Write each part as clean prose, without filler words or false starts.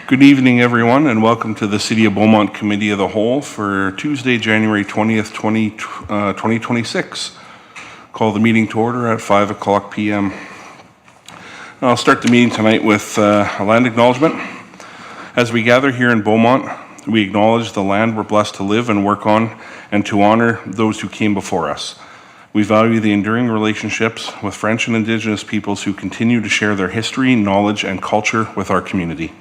Good evening, everyone, and welcome to the City of Beaumont Committee of the Whole for Tuesday, January 20th, 2026. Call the meeting to order at 5 o'clock p.m. I'll start the meeting tonight with a land acknowledgement. As we gather here in Beaumont, we acknowledge the land we're blessed to live and work on and to honor those who came before us. We value the enduring relationships with French and Indigenous peoples who continue to share their history, knowledge, and culture with our community.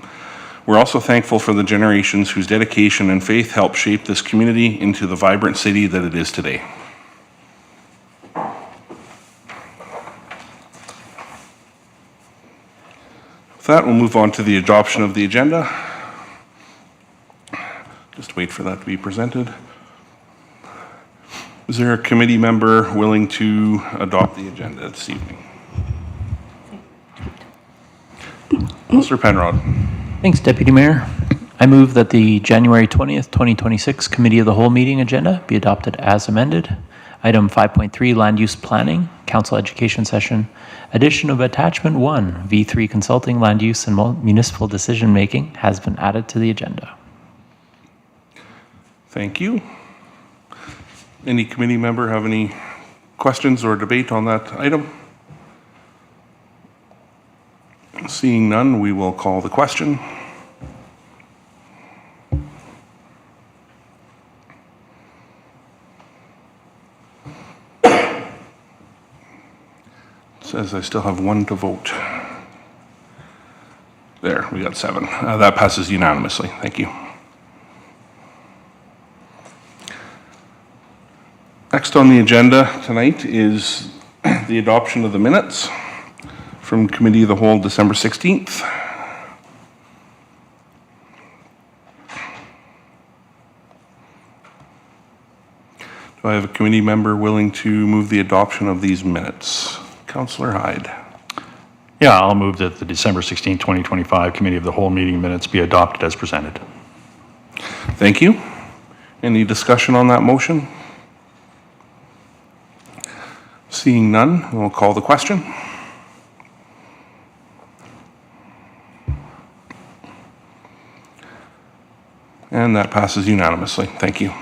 We're also thankful for the generations whose dedication and faith helped shape this community into the vibrant city that it is today. With that, we'll move on to the adoption of the agenda. Just wait for that to be presented. Is there a committee member willing to adopt the agenda this evening? Mr. Penrod. Thanks, Deputy Mayor. I move that the January 20th, 2026 Committee of the Whole meeting agenda be adopted as amended. Item 5.3, Land Use Planning, Council Education Session, addition of Attachment 1, V3 Consulting, Land Use and Municipal Decision Making has been added to the agenda. Thank you. Any committee member have any questions or debate on that item? Seeing none, we will call the question. It says I still have one to vote. There, we got 7. That passes unanimously. Thank you. Next on the agenda tonight is the adoption of the minutes from Committee of the Whole, December 16th. Do I have a committee member willing to move the adoption of these minutes? Councillor Hyde. Yeah, I'll move that the December 16, 2025 Committee of the Whole meeting minutes be adopted as presented. Thank you. Any discussion on that motion? Seeing none, we'll call the question. And that passes unanimously. Thank you.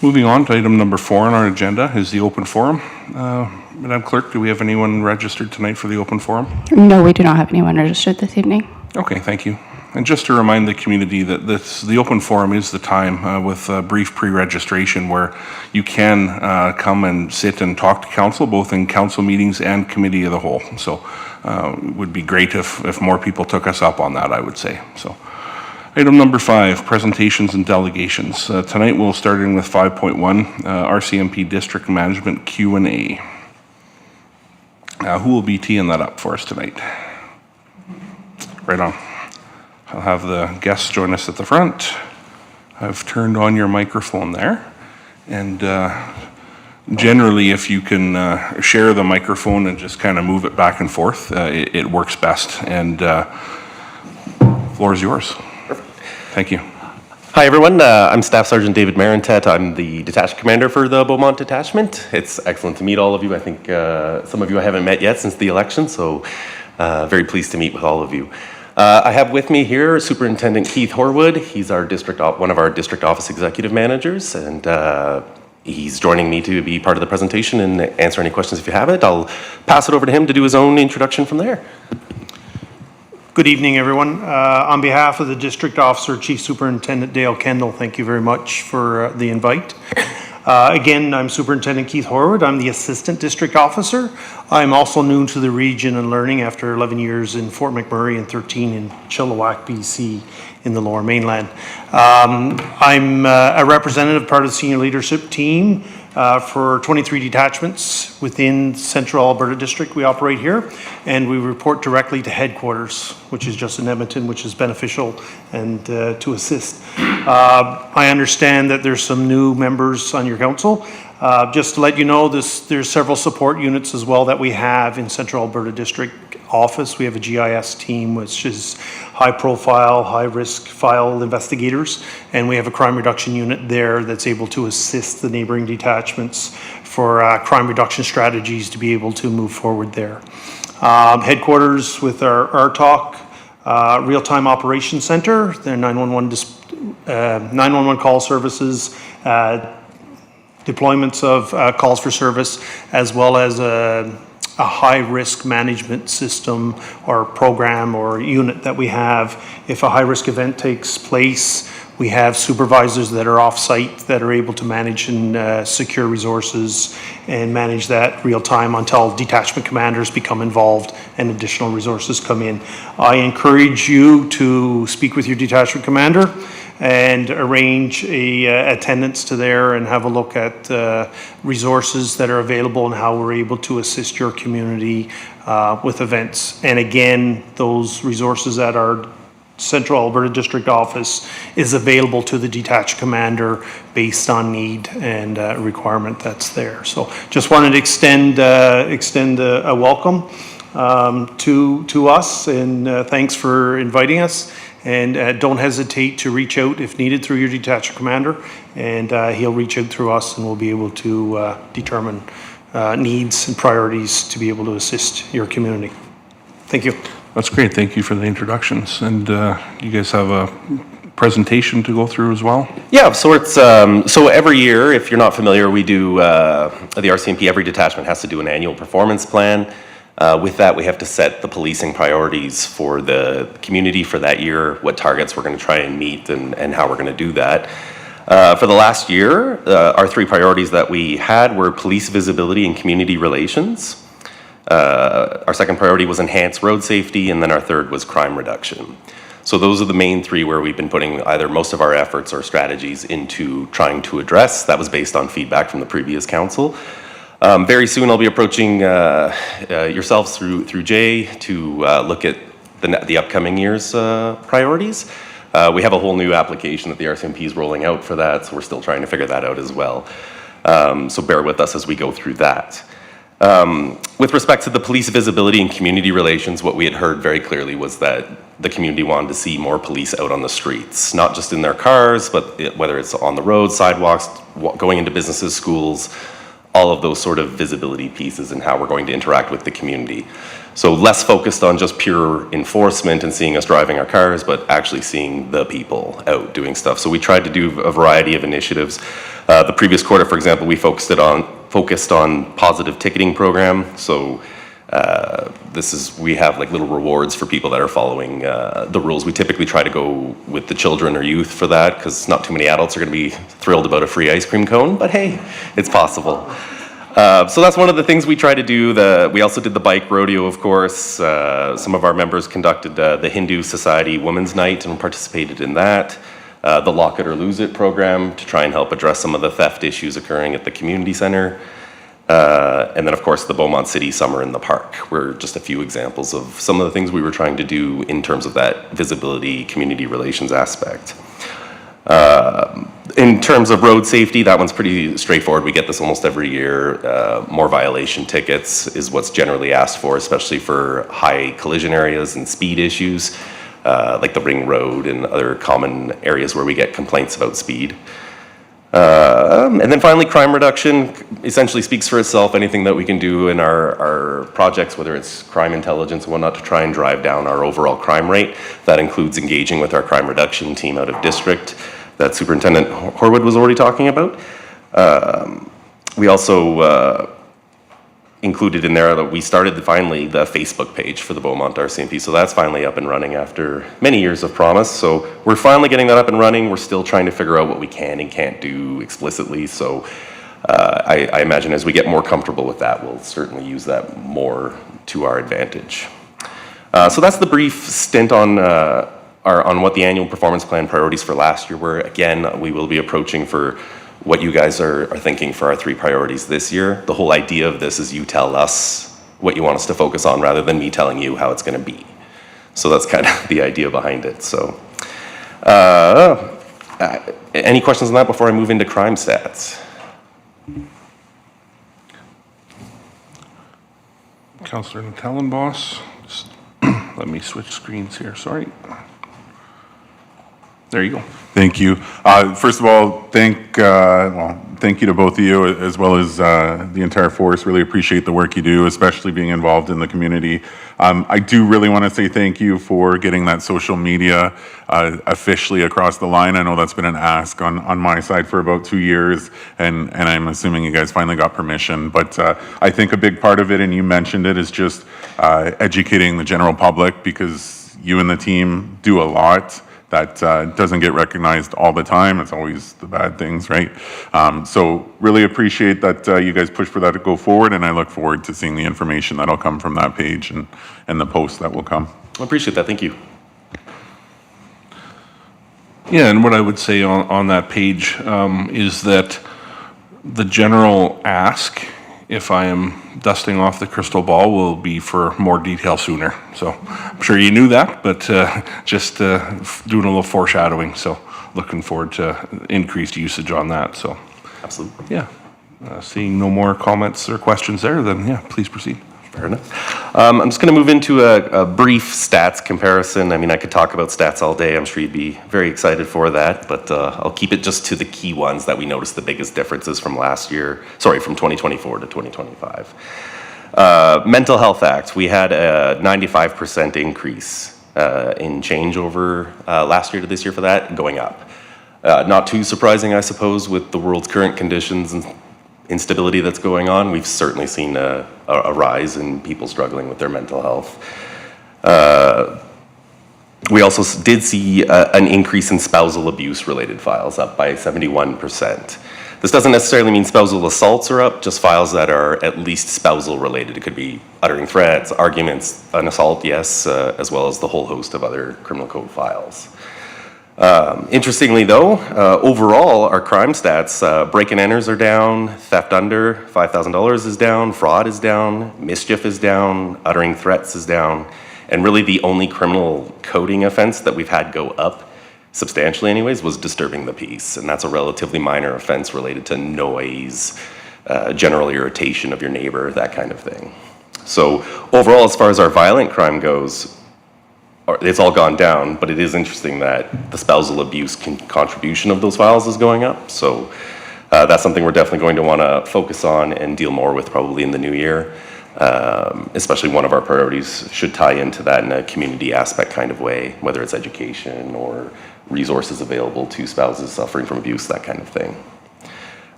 Moving on to item number 4 on our agenda is the open forum. Madam Clerk, do we have anyone registered tonight for the open forum? No, we do not have anyone registered this evening. Okay, thank you. And just to remind the community that the open forum is the time with a brief pre-registration where you can come and sit and talk to council, both in council meetings and committee of the whole. So it would be great if more people took us up on that, I would say. So item number 5, presentations and delegations. Tonight we'll start in with 5.1, RCMP District Management Q&A. Who will be teeing that up for us tonight? Right on. I'll have the guests join us at the front. I've turned on your microphone there. And generally, if you can share the microphone and just kind of move it back and forth, it works best. And floor is yours. Perfect. Thank you. Hi, everyone. I'm Staff Sergeant David Marantet. I'm the Detached Commander for the Beaumont Detachment. It's excellent to meet all of you. I think some of you I haven't met yet since the election, so very pleased to meet with all of you. I have with me here Superintendent Keith Horwood. He's our one of our district office executive managers, and he's joining me to be part of the presentation and answer any questions if you have it. I'll pass it over to him to do his own introduction from there. Good evening, everyone. On behalf of the District Officer, Chief Superintendent Dale Kendall, thank you very much for the invite. Again, I'm Superintendent Keith Horwood. I'm the Assistant District Officer. I'm also new to the region and learning after 11 years in Fort McMurray and 13 in Chilliwack, BC in the Lower Mainland. I'm a representative, part of the senior leadership team for 23 detachments within Central Alberta District. We operate here, and we report directly to headquarters, which is just in Edmonton, which is beneficial and to assist. I understand that there's some new members on your council. Just to let you know, there's several support units as well that we have in Central Alberta District office. We have a GIS team, which is high-profile, high-risk file investigators, and we have a crime reduction unit there that's able to assist the neighboring detachments for crime reduction strategies to be able to move forward there. Headquarters with our RTOC, Real-Time Operations Center, their 911 call services, deployments of calls for service, as well as a high-risk management system or program or unit that we have. If a high-risk event takes place, we have supervisors that are off-site that are able to manage and secure resources and manage that real-time until detachment commanders become involved and additional resources come in. I encourage you to speak with your detachment commander and arrange a attendance to there and have a look at resources that are available and how we're able to assist your community with events. And again, those resources at our Central Alberta District Office is available to the detached commander based on need and requirement that's there. So just wanted to extend a welcome to us, and thanks for inviting us. And don't hesitate to reach out if needed through your detachment commander, and he'll reach out through us, and we'll be able to determine needs and priorities to be able to assist your community. Thank you. That's great. Thank you for the introductions. And you guys have a presentation to go through as well? Yeah, of sorts. So every year, if you're not familiar, we do, the RCMP, every detachment has to do an annual performance plan. With that, we have to set the policing priorities for the community for that year, what targets we're going to try and meet, and how we're going to do that. For the last year, our three priorities that we had were police visibility and community relations. Our second priority was enhanced road safety, and then our third was crime reduction. So those are the main three where we've been putting either most of our efforts or strategies into trying to address. That was based on feedback from the previous council. Very soon I'll be approaching yourselves through Jay to look at the upcoming year's priorities. We have a whole new application that the RCMP is rolling out for that, so we're still trying to figure that out as well. So bear with us as we go through that. With respect to the police visibility and community relations, what we had heard very clearly was that the community wanted to see more police out on the streets, not just in their cars, but whether it's on the roads, sidewalks, going into businesses, schools, all of those sort of visibility pieces and how we're going to interact with the community. So less focused on just pure enforcement and seeing us driving our cars, but actually seeing the people out doing stuff. So we tried to do a variety of initiatives. The previous quarter, for example, we focused on positive ticketing program. So we have like little rewards for people that are following the rules. We typically try to go with the children or youth for that because not too many adults are going to be thrilled about a free ice cream cone, but hey, it's possible. So that's one of the things we try to do. We also did the bike rodeo, of course. Some of our members conducted the Hindu Society Women's Night and participated in that. The Lock It or Lose It program to try and help address some of the theft issues occurring at the community center. And then, of course, the Beaumont City Summer in the Park were just a few examples of some of the things we were trying to do in terms of that visibility, community relations aspect. In terms of road safety, that one's pretty straightforward. We get this almost every year. More violation tickets is what's generally asked for, especially for high collision areas and speed issues, like the Ring Road and other common areas where we get complaints about speed. And then finally, crime reduction essentially speaks for itself. Anything that we can do in our projects, whether it's crime intelligence and whatnot, to try and drive down our overall crime rate. That includes engaging with our crime reduction team out of district that Superintendent Horwood was already talking about. We also included in there that we started finally the Facebook page for the Beaumont RCMP. So that's finally up and running after many years of promise. So we're finally getting that up and running. We're still trying to figure out what we can and can't do explicitly. So I imagine as we get more comfortable with that, we'll certainly use that more to our advantage. So that's the brief stint on what the annual performance plan priorities for last year were. Again, we will be approaching for what you guys are thinking for our three priorities this year. The whole idea of this is you tell us what you want us to focus on rather than me telling you how it's going to be. So that's kind of the idea behind it. So any questions on that before I move into crime stats? Councillor Natellenboss, just let me switch screens here, sorry. There you go. Thank you. First of all, thank you to both of you as well as the entire force. Really appreciate the work you do, especially being involved in the community. I do really want to say thank you for getting that social media officially across the line. I know that's been an ask on my side for about 2 years, and I'm assuming you guys finally got permission. But I think a big part of it, and you mentioned it, is just educating the general public, because you and the team do a lot that doesn't get recognized all the time. It's always the bad things, right? So really appreciate that you guys push for that to go forward, and I look forward to seeing the information that'll come from that page and the posts that will come. I appreciate that. Thank you. Yeah, and what I would say on that page is that the general ask, if I am dusting off the crystal ball, will be for more detail sooner. So I'm sure you knew that, but just doing a little foreshadowing. So looking forward to increased usage on that. So Absolutely. yeah, seeing no more comments or questions there, then yeah, please proceed. Fair enough. I'm just going to move into a brief stats comparison. I mean, I could talk about stats all day. I'm sure you'd be very excited for that, but I'll keep it just to the key ones that we noticed the biggest differences from from 2024 to 2025. Mental Health Act, we had a 95% increase in change over last year to this year for that, going up. Not too surprising, I suppose, with the world's current conditions and instability that's going on. We've certainly seen a rise in people struggling with their mental health. We also did see an increase in spousal abuse related files, up by 71%. This doesn't necessarily mean spousal assaults are up, just files that are at least spousal related. It could be uttering threats, arguments, an assault, yes, as well as the whole host of other criminal code files. Interestingly though, overall our crime stats, break and enters are down, theft under $5,000 is down, fraud is down, mischief is down, uttering threats is down, and really the only criminal coding offense that we've had go up substantially anyways was disturbing the peace, and that's a relatively minor offense related to noise, general irritation of your neighbor, that kind of thing. So overall, as far as our violent crime goes, it's all gone down, but it is interesting that the spousal abuse contribution of those files is going up. So that's something we're definitely going to want to focus on and deal more with probably in the new year. Especially one of our priorities should tie into that in a community aspect kind of way, whether it's education or resources available to spouses suffering from abuse, that kind of thing.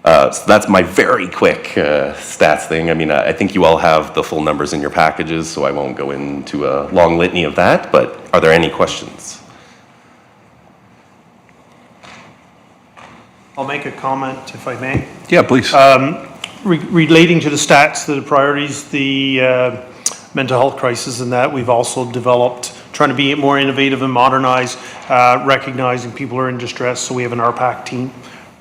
So that's my very quick stats thing. I mean, I think you all have the full numbers in your packages, so I won't go into a long litany of that, but are there any questions? I'll make a comment if I may. Yeah, please. Relating to the stats, the priorities, the mental health crisis and that, we've also developed, trying to be more innovative and modernize, recognizing people are in distress, so we have an RPAC team,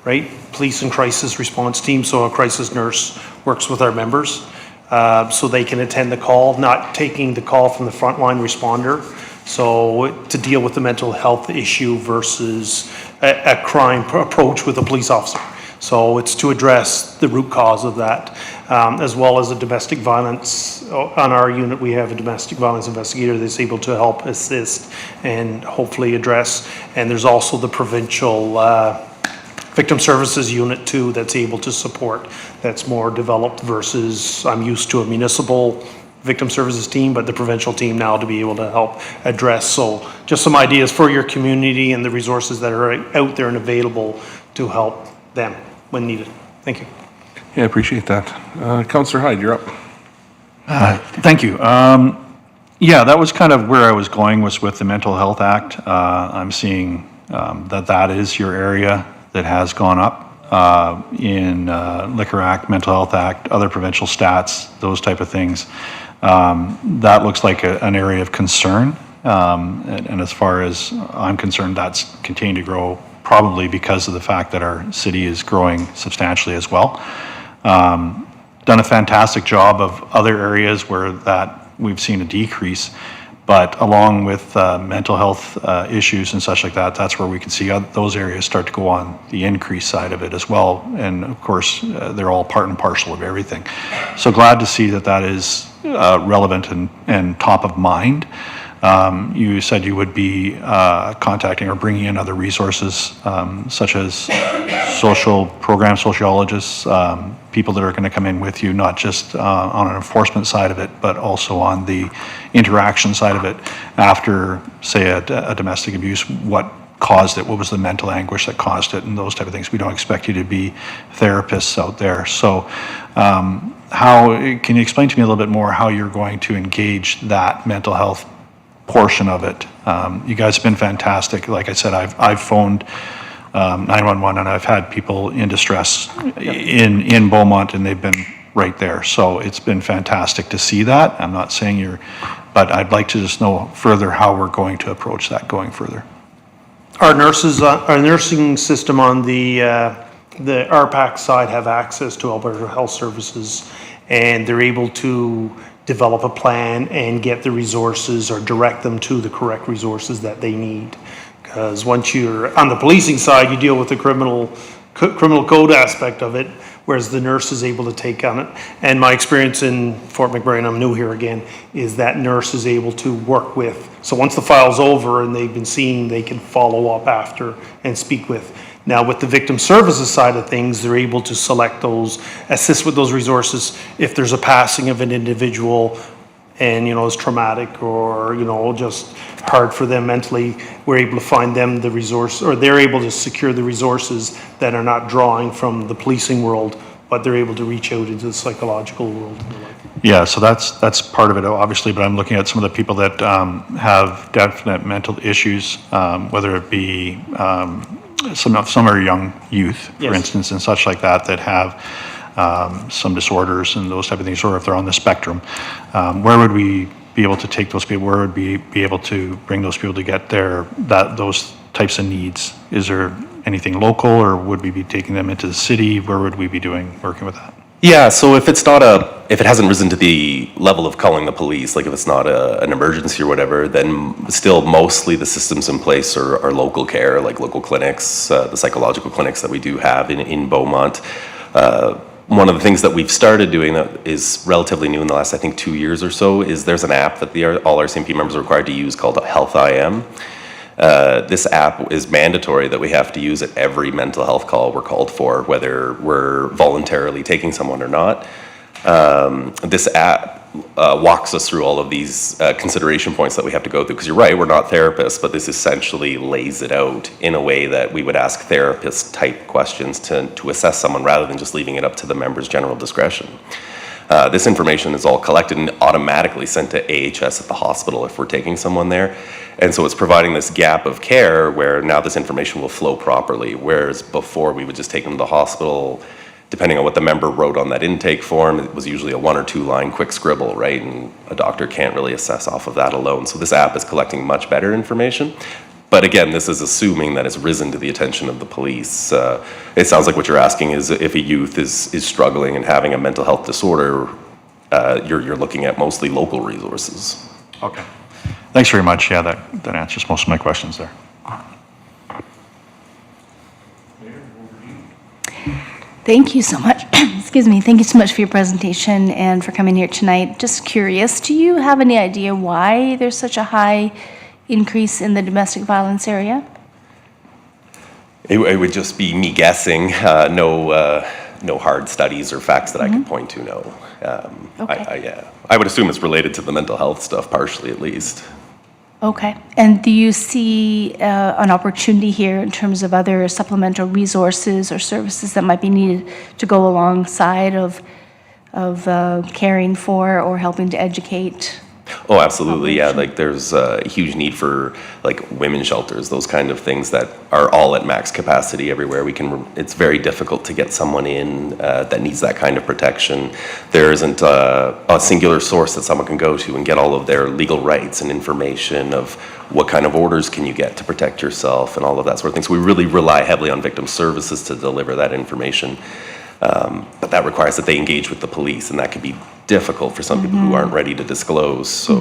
right? Police and crisis response team, so a crisis nurse works with our members, so they can attend the call, not taking the call from the frontline responder. So to deal with the mental health issue versus a crime approach with a police officer. So it's to address the root cause of that, as well as a domestic violence. On our unit, we have a domestic violence investigator that's able to help assist and hopefully address. And there's also the provincial victim services unit too that's able to support, that's more developed versus I'm used to a municipal victim services team, but the provincial team now to be able to help address. So just some ideas for your community and the resources that are out there and available to help them when needed. Thank you. Yeah, I appreciate that. Councillor Hyde, you're up. Thank you. Yeah, that was kind of where I was going, was with the Mental Health Act. I'm seeing that is your area that has gone up in Liquor Act, Mental Health Act, other provincial stats, those type of things. That looks like an area of concern. And as far as I'm concerned, that's continuing to grow, probably because of the fact that our city is growing substantially as well. Done a fantastic job of other areas where that we've seen a decrease, but along with mental health issues and such like that, that's where we can see those areas start to go on the increase side of it as well. And of course, they're all part and parcel of everything. So glad to see that that is relevant and top of mind. You said you would be contacting or bringing in other resources, such as program sociologists, people that are going to come in with you, not just on an enforcement side of it, but also on the interaction side of it after, say, a domestic abuse, what caused it, what was the mental anguish that caused it, and those type of things. We don't expect you to be therapists out there. So can you explain to me a little bit more how you're going to engage that mental health portion of it? You guys have been fantastic. Like I said, I've phoned 911 and I've had people in distress in Beaumont, and they've been right there. So it's been fantastic to see that. I'm not saying but I'd like to just know further how we're going to approach that going further. Our nursing system on the RPAC side have access to Alberta Health Services, and they're able to develop a plan and get the resources or direct them to the correct resources that they need. Because once you're on the policing side, you deal with the criminal code aspect of it, whereas the nurse is able to take on it. And my experience in Fort McMurray, and I'm new here again, is that nurse is able to work with. So once the file's over and they've been seen, they can follow up after and speak with. Now, with the victim services side of things, they're able to select those, assist with those resources if there's a passing of an individual and, it's traumatic or, just hard for them mentally. We're able to find them the resource, or they're able to secure the resources that are not drawing from the policing world, but they're able to reach out into the psychological world. Yeah, so that's part of it, obviously, but I'm looking at some of the people that have definite mental issues, whether it be some are young youth, for instance, and such like that have some disorders and those type of things, or if they're on the spectrum. Where would we be able to take those people? Where would we be able to bring those people to get those types of needs? Is there anything local, or would we be taking them into the city? Where would we be working with that? Yeah, so if it hasn't risen to the level of calling the police, like if it's not an emergency or whatever, then still mostly the systems in place are local care, like local clinics, the psychological clinics that we do have in Beaumont. One of the things that we've started doing that is relatively new in the last, I think, 2 years or so, is there's an app that all RCMP members are required to use called Health IM. This app is mandatory that we have to use at every mental health call we're called for, whether we're voluntarily taking someone or not. This app walks us through all of these consideration points that we have to go through, because you're right, we're not therapists, but this essentially lays it out in a way that we would ask therapist type questions to assess someone, rather than just leaving it up to the member's general discretion. This information is all collected and automatically sent to AHS at the hospital if we're taking someone there. And so it's providing this gap of care where now this information will flow properly, whereas before we would just take them to the hospital, depending on what the member wrote on that intake form, it was usually a 1 or 2 line quick scribble, right? And a doctor can't really assess off of that alone. So this app is collecting much better information. But again, this is assuming that it's risen to the attention of the police. It sounds like what you're asking is if a youth is struggling and having a mental health disorder, you're looking at mostly local resources. Okay. Thanks very much. Yeah, that answers most of my questions there. Thank you so much. Excuse me. Thank you so much for your presentation and for coming here tonight. Just curious, do you have any idea why there's such a high increase in the domestic violence area? It would just be me guessing. No hard studies or facts that I can point to, no. Okay. I would assume it's related to the mental health stuff, partially at least. Okay. And do you see an opportunity here in terms of other supplemental resources or services that might be needed to go alongside of caring for or helping to educate? Oh, absolutely, yeah. Like there's a huge need for like women's shelters, those kind of things that are all at max capacity everywhere. It's very difficult to get someone in that needs that kind of protection. There isn't a singular source that someone can go to and get all of their legal rights and information of what kind of orders can you get to protect yourself and all of that sort of thing. So we really rely heavily on victim services to deliver that information. But that requires that they engage with the police, and that can be difficult for some people who aren't ready to disclose. So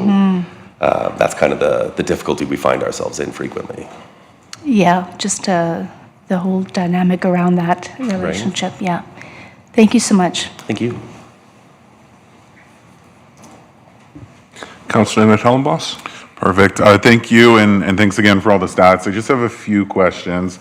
that's kind of the difficulty we find ourselves in frequently. Yeah, just the whole dynamic around that relationship. Right. Yeah. Thank you so much. Thank you. Councillor Natellenboss? Perfect. Thank you, and thanks again for all the stats. I just have a few questions.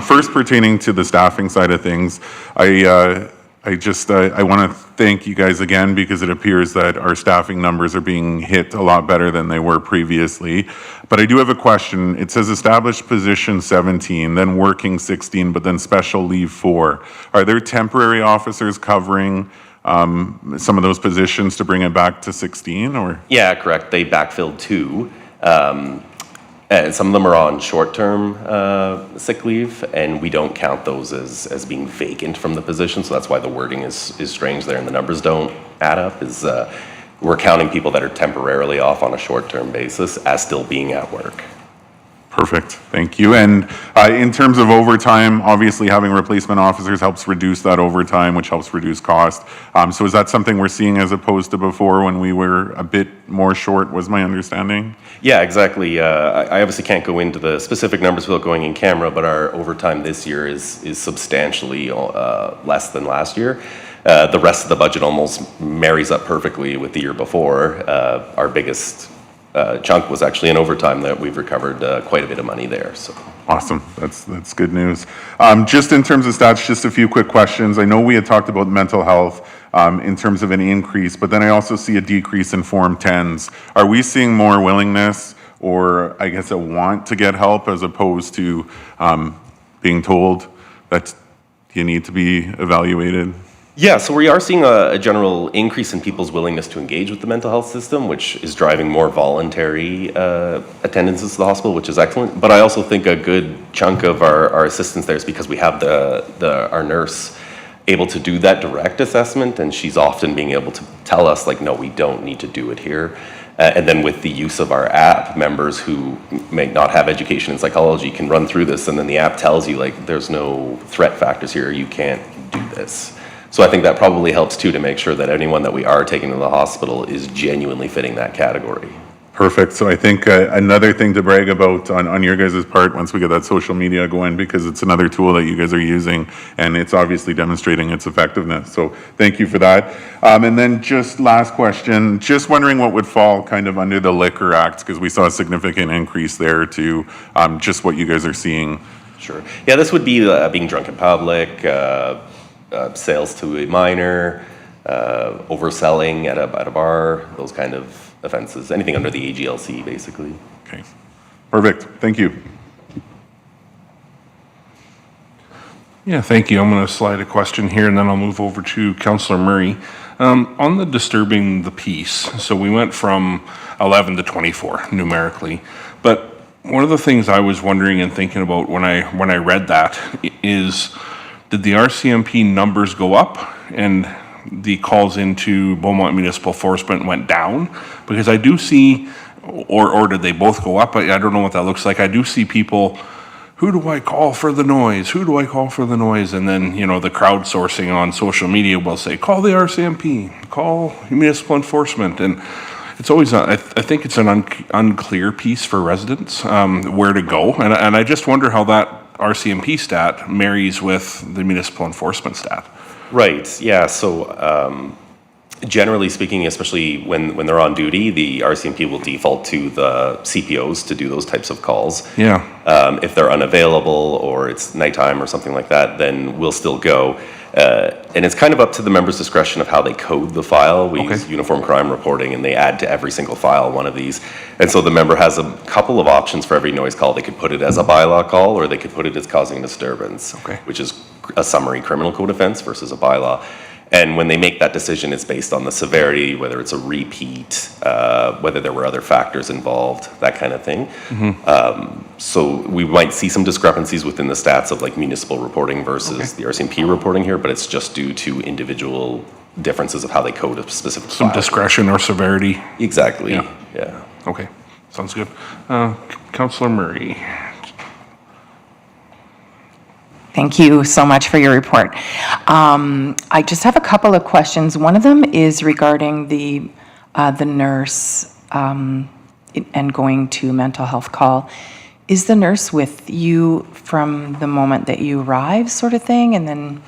First, pertaining to the staffing side of things, I want to thank you guys again because it appears that our staffing numbers are being hit a lot better than they were previously. But I do have a question. It says established position 17, then working 16, but then special leave 4. Are there temporary officers covering some of those positions to bring it back to 16, or? Yeah, correct. They backfilled 2. And some of them are on short-term sick leave, and we don't count those as being vacant from the position, so that's why the wording is strange there and the numbers don't add up, we're counting people that are temporarily off on a short-term basis as still being at work. Perfect, thank you. And in terms of overtime, obviously having replacement officers helps reduce that overtime, which helps reduce cost. So is that something we're seeing as opposed to before when we were a bit more short, was my understanding? Yeah, exactly. I obviously can't go into the specific numbers without going in camera, but our overtime this year is substantially less than last year. The rest of the budget almost marries up perfectly with the year before. Our biggest chunk was actually in overtime that we've recovered quite a bit of money there. So Awesome, that's good news. Just in terms of stats, just a few quick questions. I know we had talked about mental health in terms of an increase, but then I also see a decrease in Form 10s. Are we seeing more willingness, or I guess a want to get help, as opposed to being told that you need to be evaluated? yeah, so we are seeing a general increase in people's willingness to engage with the mental health system, which is driving more voluntary attendances to the hospital, which is excellent. But I also think a good chunk of our assistance there is because we have our nurse able to do that direct assessment, and she's often being able to tell us, like, no, we don't need to do it here. And then with the use of our app, members who may not have education in psychology can run through this, and then the app tells you, like, there's no threat factors here, you can't do this. So I think that probably helps too, to make sure that anyone that we are taking to the hospital is genuinely fitting that category. Perfect. So I think another thing to brag about on your guys' part once we get that social media going, because it's another tool that you guys are using, and it's obviously demonstrating its effectiveness. So thank you for that. And then just last question, just wondering what would fall kind of under the Liquor Act, because we saw a significant increase there to just what you guys are seeing. Sure. Yeah, this would be being drunk in public, sales to a minor, overselling at a bar, those kind of offenses, anything under the AGLC, basically. Okay, perfect. Thank you. Yeah, thank you. I'm going to slide a question here, and then I'll move over to Councillor Murray. On the disturbing the peace, so we went from 11 to 24 numerically, but one of the things I was wondering and thinking about when I read that is, did the RCMP numbers go up and the calls into Beaumont Municipal Enforcement went down? Because I do see, or did they both go up? I don't know what that looks like. I do see people, who do I call for the noise? Who do I call for the noise? And then, you know, the crowdsourcing on social media will say, call the RCMP, call Municipal Enforcement. And it's always, I think it's an unclear piece for residents, where to go. And I just wonder how that RCMP stat marries with the municipal enforcement stat. Right, yeah, so generally speaking, especially when they're on duty, the RCMP will default to the CPOs to do those types of calls. Yeah. If they're unavailable or it's nighttime or something like that, then we'll still go. And it's kind of up to the member's discretion of how they code the file. We use uniform crime reporting, and they add to every single file one of these. And so the member has a couple of options for every noise call. They could put it as a bylaw call, or they could put it as causing disturbance, which is a summary criminal code offense versus a bylaw. And when they make that decision, it's based on the severity, whether it's a repeat, whether there were other factors involved, that kind of thing. So we might see some discrepancies within the stats of like municipal reporting versus the RCMP reporting here, but it's just due to individual differences of how they code a specific Some file. discretion or severity. Exactly, yeah. Okay, sounds good. Councillor Murray. Thank you so much for your report. I just have a couple of questions. One of them is regarding the nurse and going to mental health call. Is the nurse with you from the moment that you arrive, sort of thing, and then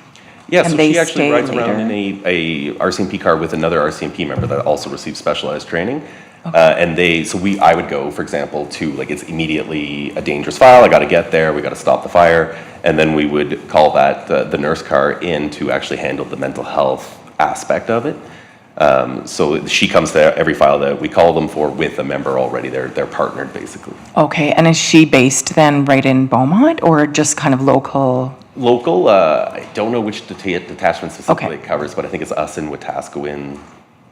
Yeah, so they she actually stay rides later? around in a RCMP car with another RCMP member that also receives specialized training. I would go, for example, to, like, it's immediately a dangerous file, I gotta get there, we gotta stop the fire, and then we would call that the nurse car in to actually handle the mental health aspect of it. So she comes to every file that we call them for with a member already, they're partnered basically. Okay, and is she based then right in Beaumont or just kind of local? Local, I don't know which detachment specifically Okay. it covers, but I think it's us and Wetaskiwin.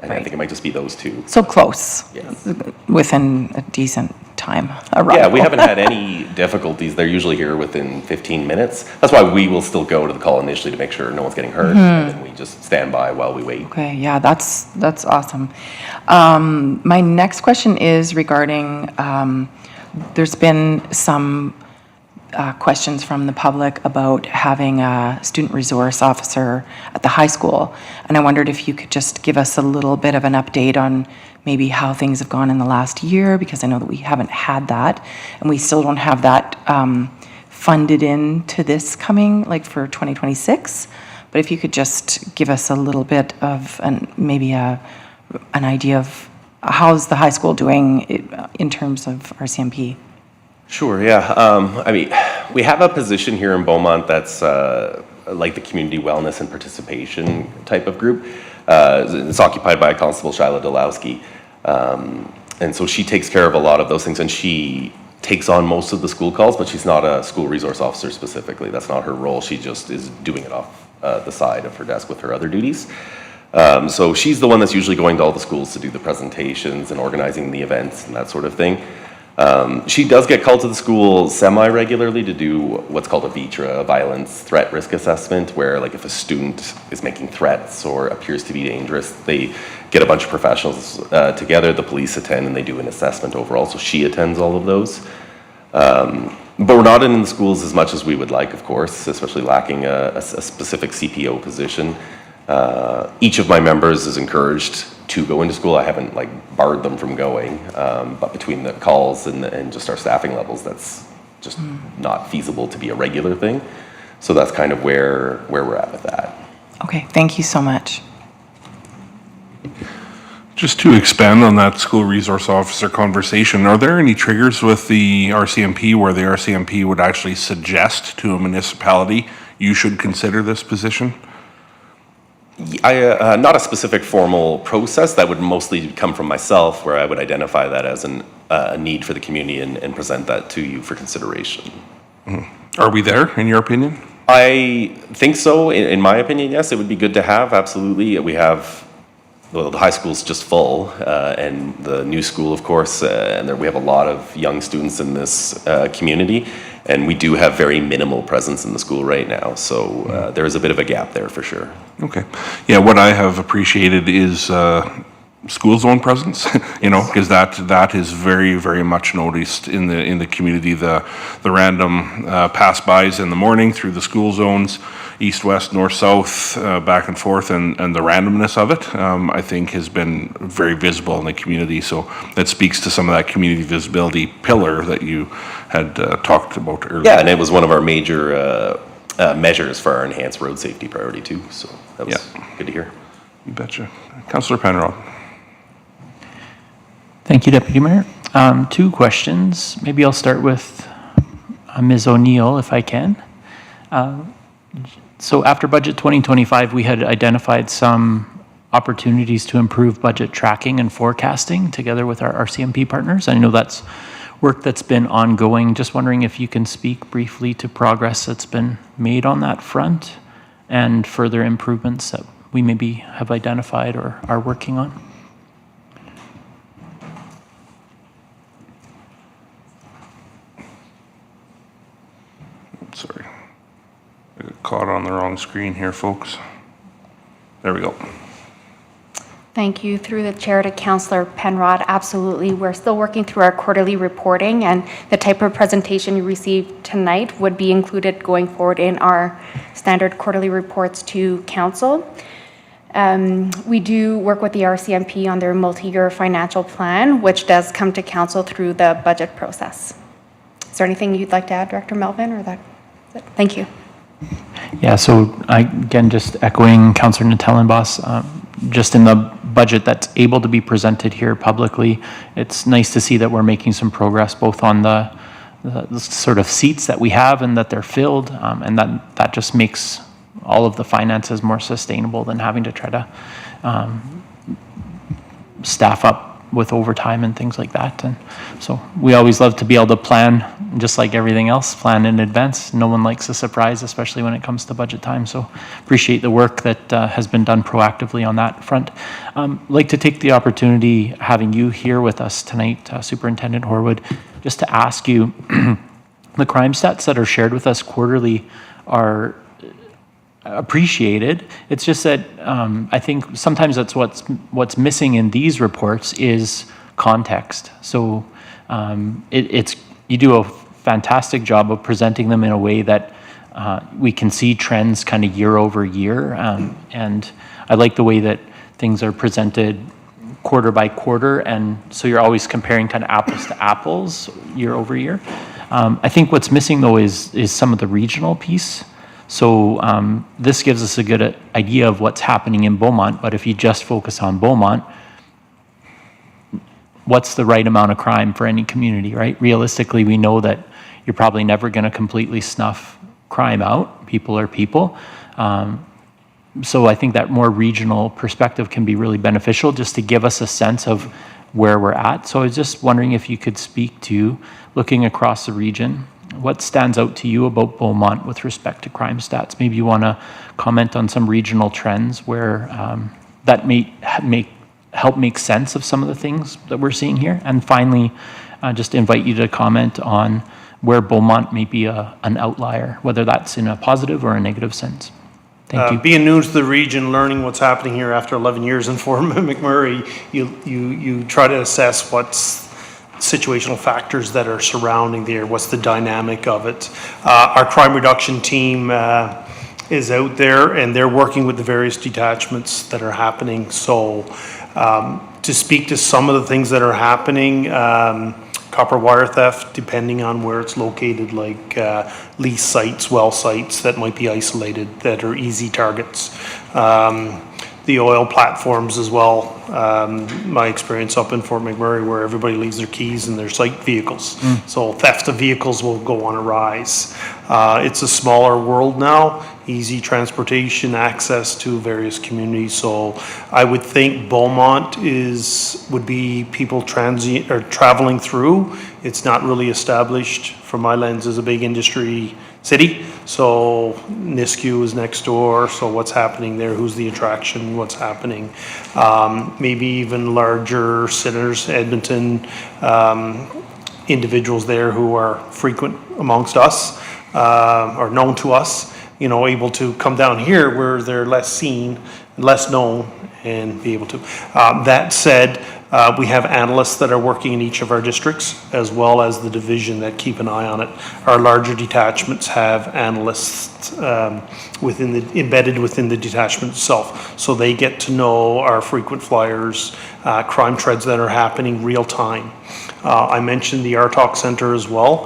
I Right. think it might just be those two. So close, Yes. within a decent time, Yeah, arrival. we haven't had any difficulties. They're usually here within 15 minutes. That's why we will still go to the call initially to make sure no one's getting hurt, and then we just stand by while we wait. Okay, yeah, that's awesome. My next question is regarding, there's been some questions from the public about having a student resource officer at the high school. And I wondered if you could just give us a little bit of an update on maybe how things have gone in the last year, because I know that we haven't had that, and we still don't have that funded into this coming, like for 2026. But if you could just give us a little bit of maybe an idea of how's the high school doing in terms of RCMP? Sure, yeah. I mean, we have a position here in Beaumont that's like the community wellness and participation type of group. It's occupied by Constable Shyla Dolowski. And so she takes care of a lot of those things, and she takes on most of the school calls, but she's not a school resource officer specifically. That's not her role. She just is doing it off the side of her desk with her other duties. So she's the one that's usually going to all the schools to do the presentations and organizing the events and that sort of thing. She does get called to the school semi-regularly to do what's called a VITRA, a violence threat risk assessment, where, like, if a student is making threats or appears to be dangerous, they get a bunch of professionals together, the police attend, and they do an assessment overall. So she attends all of those. But we're not in the schools as much as we would like, of course, especially lacking a specific CPO position. Each of my members is encouraged to go into school. I haven't, like, barred them from going, but between the calls and just our staffing levels, that's just not feasible to be a regular thing. So that's kind of where we're at with that. Okay, thank you so much. Just to expand on that school resource officer conversation, are there any triggers with the RCMP where the RCMP would actually suggest to a municipality, you should consider this position? Not a specific formal process. That would mostly come from myself, where I would identify that as a need for the community and present that to you for consideration. Are we there, in your opinion? I think so. In my opinion, yes, it would be good to have, absolutely. We have, well, the high school's just full, and the new school, of course, and we have a lot of young students in this community, and we do have very minimal presence in the school right now, so there is a bit of a gap there for sure. Okay. Yeah, what I have appreciated is school zone presence, you know, because that is very, very much noticed in the community. The random pass-bys in the morning through the school zones, east, west, north, south, back and forth, and the randomness of it, I think has been very visible in the community. So that speaks to some of that community visibility pillar that you had talked about earlier. Yeah, and it was one of our major measures for our enhanced road safety priority too, so that was good to hear. You betcha. Councillor Penrod. Thank you, Deputy Mayor. Two questions. Maybe I'll start with Ms. O'Neill, if I can. So after Budget 2025, we had identified some opportunities to improve budget tracking and forecasting together with our RCMP partners. I know that's work that's been ongoing. Just wondering if you can speak briefly to progress that's been made on that front and further improvements that we maybe have identified or are working on. Sorry. I got caught on the wrong screen here, folks. There we go. Thank you. Through the chair to Councillor Penrod, absolutely. We're still working through our quarterly reporting, and the type of presentation you received tonight would be included going forward in our standard quarterly reports to council. We do work with the RCMP on their multi-year financial plan, which does come to council through the budget process. Is there anything you'd like to add, Director Melvin, or that? Thank you. Yeah, so again, just echoing Councillor Natellenboss, just in the budget that's able to be presented here publicly, it's nice to see that we're making some progress both on the sort of seats that we have and that they're filled, and that just makes all of the finances more sustainable than having to try to staff up with overtime and things like that. And so we always love to be able to plan, just like everything else, plan in advance. No one likes a surprise, especially when it comes to budget time. So appreciate the work that has been done proactively on that front. Like to take the opportunity, having you here with us tonight, Superintendent Horwood, just to ask you, the crime stats that are shared with us quarterly are appreciated. It's just that I think sometimes that's what's missing in these reports is context. So you do a fantastic job of presenting them in a way that we can see trends kind of year over year, and I like the way that things are presented quarter by quarter, and so you're always comparing kind of apples to apples year over year. I think what's missing though is some of the regional piece. So this gives us a good idea of what's happening in Beaumont, but if you just focus on Beaumont, what's the right amount of crime for any community, right? Realistically, we know that you're probably never going to completely snuff crime out. People are people. So I think that more regional perspective can be really beneficial just to give us a sense of where we're at. So I was just wondering if you could speak to, looking across the region, what stands out to you about Beaumont with respect to crime stats? Maybe you want to comment on some regional trends where that may help make sense of some of the things that we're seeing here. And finally, just invite you to comment on where Beaumont may be an outlier, whether that's in a positive or a negative sense. Thank you. Being new to the region, learning what's happening here after 11 years in Fort McMurray, you try to assess what's situational factors that are surrounding there, what's the dynamic of it. Our crime reduction team is out there and they're working with the various detachments that are happening. So to speak to some of the things that are happening, copper wire theft, depending on where it's located, like lease sites, well sites that might be isolated, that are easy targets. The oil platforms as well. My experience up in Fort McMurray, where everybody leaves their keys in their site vehicles. So theft of vehicles will go on a rise. It's a smaller world now, easy transportation, access to various communities. So I would think Beaumont would be people transient or traveling through. It's not really established from my lens as a big industry city. So Nisku is next door. So what's happening there? Who's the attraction? What's happening? Maybe even larger centers, Edmonton, individuals there who are frequent amongst us, or known to us, able to come down here where they're less seen, less known, and be able to. That said, we have analysts that are working in each of our districts, as well as the division that keep an eye on it. Our larger detachments have analysts embedded within the detachment itself, so they get to know our frequent flyers, crime trends that are happening real time. I mentioned the RTOC Center as well.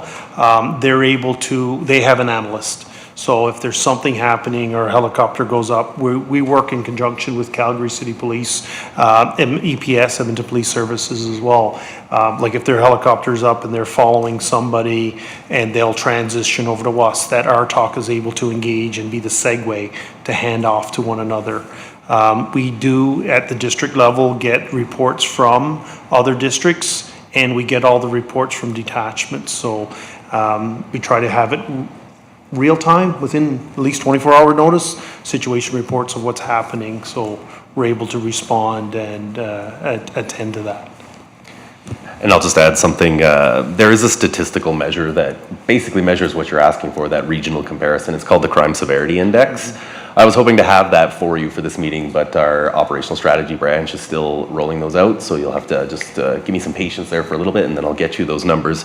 They have an analyst. So if there's something happening or a helicopter goes up, we work in conjunction with Calgary City Police, and EPS, Edmonton Police Services as well. Like if their helicopter's up and they're following somebody and they'll transition over to us, that RTOC is able to engage and be the segue to hand off to one another. We do at the district level get reports from other districts, and we get all the reports from detachments. So we try to have it real time, within at least 24-hour notice, situation reports of what's happening, so we're able to respond and attend to that. And I'll just add something. There is a statistical measure that basically measures what you're asking for, that regional comparison. It's called the Crime Severity Index. I was hoping to have that for you for this meeting, but our operational strategy branch is still rolling those out, so you'll have to just give me some patience there for a little bit, and then I'll get you those numbers.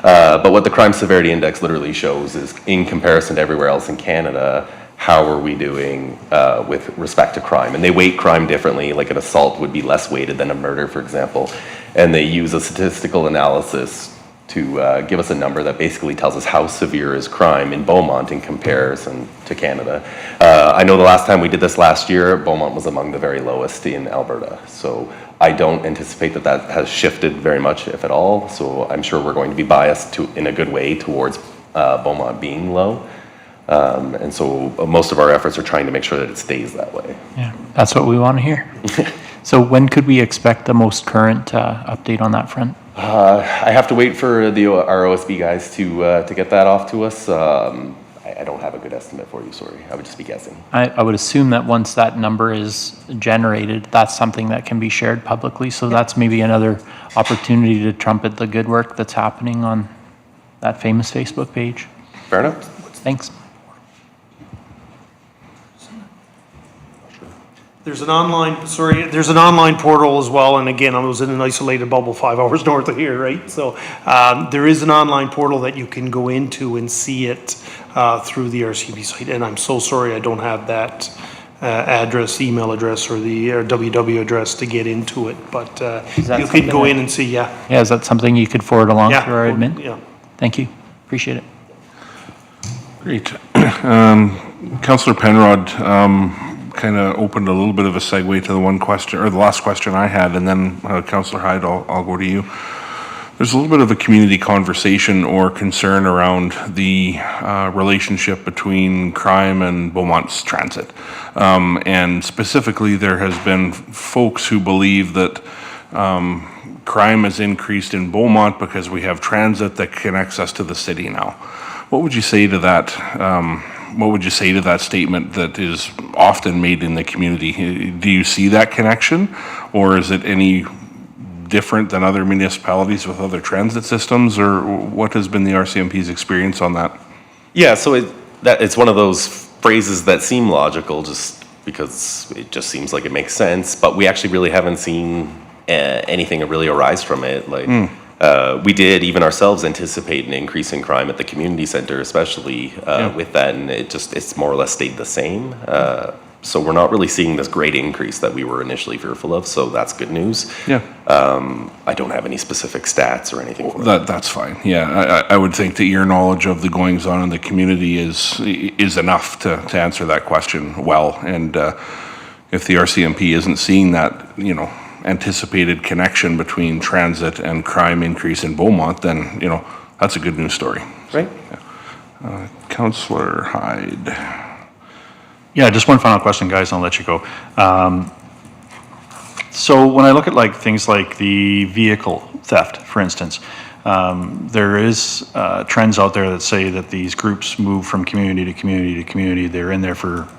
But what the Crime Severity Index literally shows is, in comparison to everywhere else in Canada, how are we doing with respect to crime? And they weight crime differently, like an assault would be less weighted than a murder, for example. And they use a statistical analysis to give us a number that basically tells us how severe is crime in Beaumont in comparison to Canada. I know the last time we did this last year, Beaumont was among the very lowest in Alberta. So I don't anticipate that that has shifted very much, if at all. So I'm sure we're going to be biased in a good way towards Beaumont being low. And so most of our efforts are trying to make sure that it stays that way. Yeah, that's what we want to hear. So when could we expect the most current update on that front? I have to wait for our OSB guys to get that off to us. I don't have a good estimate for you, sorry. I would just be guessing. I would assume that once that number is generated, that's something that can be shared publicly. So that's maybe another opportunity to trumpet the good work that's happening on that famous Facebook page. Fair enough. Thanks. There's an online portal as well, and again, I was in an isolated bubble 5 hours north of here, right? So there is an online portal that you can go into and see it through the RCMP site, and I'm so sorry I don't have that email address, or the WW address to get into it, but you can go in and see, yeah. Yeah, is that something you could forward along Yeah, to our admin? yeah. Thank you. Appreciate it. Great. Councillor Penrod kind of opened a little bit of a segue to the one question, or the last question I had, and then Councillor Hyde, I'll go to you. There's a little bit of a community conversation or concern around the relationship between crime and Beaumont's transit. And specifically, there has been folks who believe that crime has increased in Beaumont because we have transit that connects us to the city now. What would you say to that? What would you say to that statement that is often made in the community? Do you see that connection, or is it any different than other municipalities with other transit systems, or what has been the RCMP's experience on that? Yeah, so it's one of those phrases that seem logical just because it just seems like it makes sense, but we actually really haven't seen anything really arise from it. We did, even ourselves, anticipate an increase in crime at the community center, especially with that, and it's more or less stayed the same. So we're not really seeing this great increase that we were initially fearful of, so that's good news. Yeah. I don't have any specific stats or anything for that. That's fine. Yeah, I would think that your knowledge of the goings on in the community is enough to answer that question well. And if the RCMP isn't seeing that, anticipated connection between transit and crime increase in Beaumont, then, that's a good news story. Right. Yeah. Councillor Hyde. Yeah, just one final question, guys, and I'll let you go. So when I look at things like the vehicle theft, for instance, there is trends out there that say that these groups move from community to community to community. They're in there for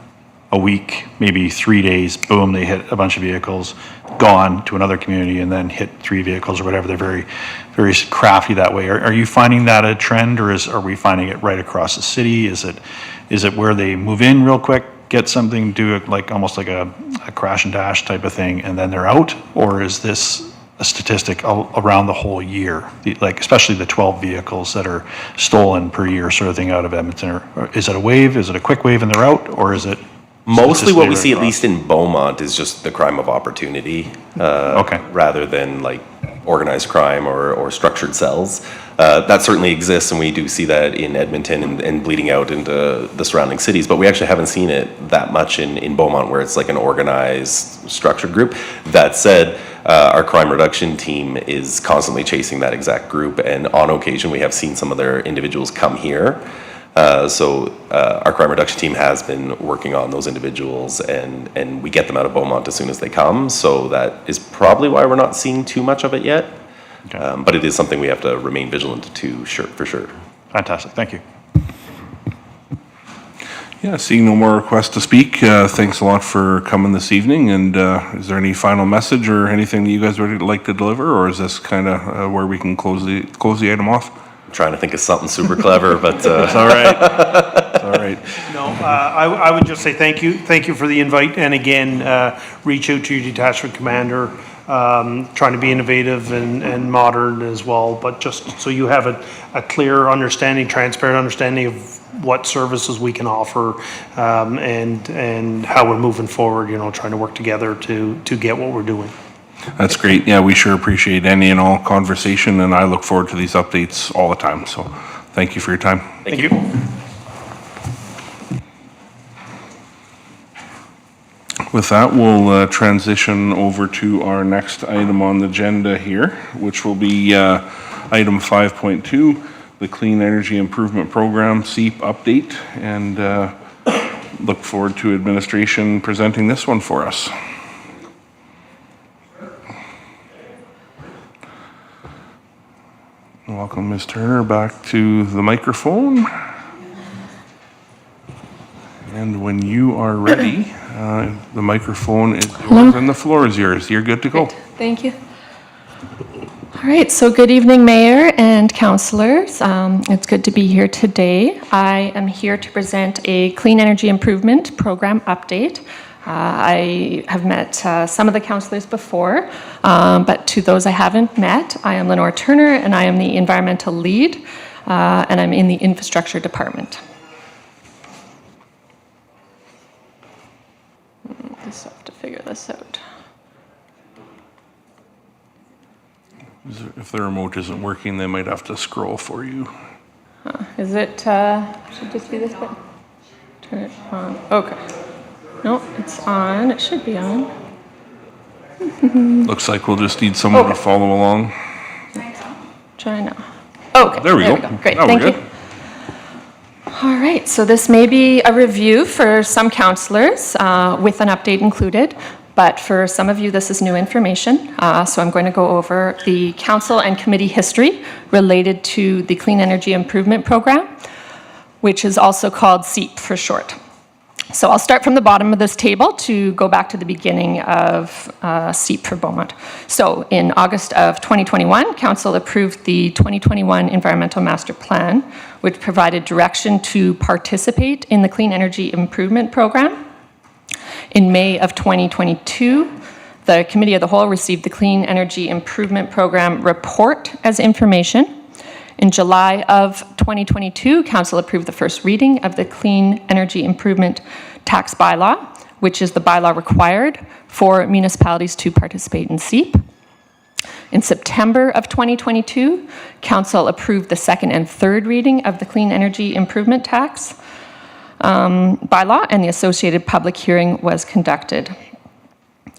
a week, maybe 3 days, boom, they hit a bunch of vehicles, gone to another community, and then hit 3 vehicles or whatever. They're very, very crafty that way. Are you finding that a trend, or are we finding it right across the city? Is it where they move in real quick, get something, do it almost like a crash and dash type of thing, and then they're out? Or is this a statistic around the whole year, especially the 12 vehicles that are stolen per year sort of thing out of Edmonton? Or is it a wave? Is it a quick wave and they're out? Or is it mostly what we see, at least in Beaumont, is just the crime of opportunity, rather than organized crime or structured cells. That certainly exists, and we do see that in Edmonton and bleeding out into the surrounding cities, but we actually haven't seen it that much in Beaumont, where it's like an organized, structured group. That said, our crime reduction team is constantly chasing that exact group, and on occasion we have seen some of their individuals come here. So our crime reduction team has been working on those individuals, and we get them out of Beaumont as soon as they come. So that is probably why we're not seeing too much of it yet. Okay. But it is something we have to remain vigilant to, for sure. Fantastic. Thank you. Yeah, seeing no more requests to speak, thanks a lot for coming this evening. And is there any final message or anything that you guys would like to deliver, or is this kind of where we can close the item off? Trying to think of something super clever, but it's all right. It's all right. No, I would just say thank you for the invite, and again, reach out to your detachment commander, trying to be innovative and modern as well, but just so you have a clear understanding, transparent understanding of what services we can offer, and how we're moving forward, trying to work together to get what we're doing. That's great. Yeah, we sure appreciate any and all conversation, and I look forward to these updates all the time. So thank you for your time. Thank you. With that, we'll transition over to our next item on the agenda here, which will be item 5.2, the Clean Energy Improvement Program, CEAP update, and look forward to administration presenting this one for us. Welcome, Ms. Turner, back to the microphone. And when you are ready, the microphone is yours and the floor is yours. You're good to go. Thank you. All right, so good evening, Mayor and councillors. It's good to be here today. I am here to present a Clean Energy Improvement Program update. I have met some of the councillors before, but to those I haven't met, I am Lenore Turner and I am the environmental lead, and I'm in the infrastructure department. Just have to figure this out. If the remote isn't working, they might have to scroll for you. Is it, should just be this bit? Turn it on, okay. No, it's on, it should be on. Looks like we'll just need someone to follow along. Try now. Okay. There we go. Great, Now we're thank good. you. All right, so this may be a review for some councillors with an update included, but for some of you, this is new information. So I'm going to go over the council and committee history related to the Clean Energy Improvement Program, which is also called CEAP for short. So I'll start from the bottom of this table to go back to the beginning of CEAP for Beaumont. So in August of 2021, Council approved the 2021 Environmental Master Plan, which provided direction to participate in the Clean Energy Improvement Program. In May of 2022, the Committee of the Whole received the Clean Energy Improvement Program report as information. In July of 2022, Council approved the first reading of the Clean Energy Improvement Tax Bylaw, which is the bylaw required for municipalities to participate in CEAP. In September of 2022, Council approved the second and third reading of the Clean Energy Improvement Tax bylaw, and the associated public hearing was conducted.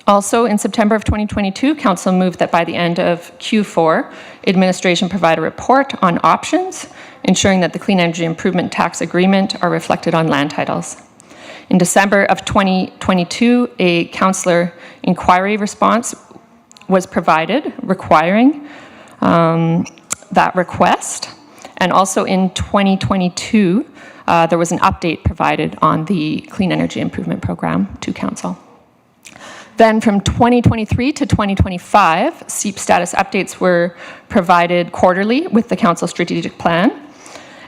Also, in September of 2022, Council moved that by the end of Q4, administration provide a report on options, ensuring that the Clean Energy Improvement Tax Agreement are reflected on land titles. In December of 2022, a councillor inquiry response was provided requiring that request. And also in 2022, there was an update provided on the Clean Energy Improvement Program to Council. Then from 2023 to 2025, CEAP status updates were provided quarterly with the Council Strategic Plan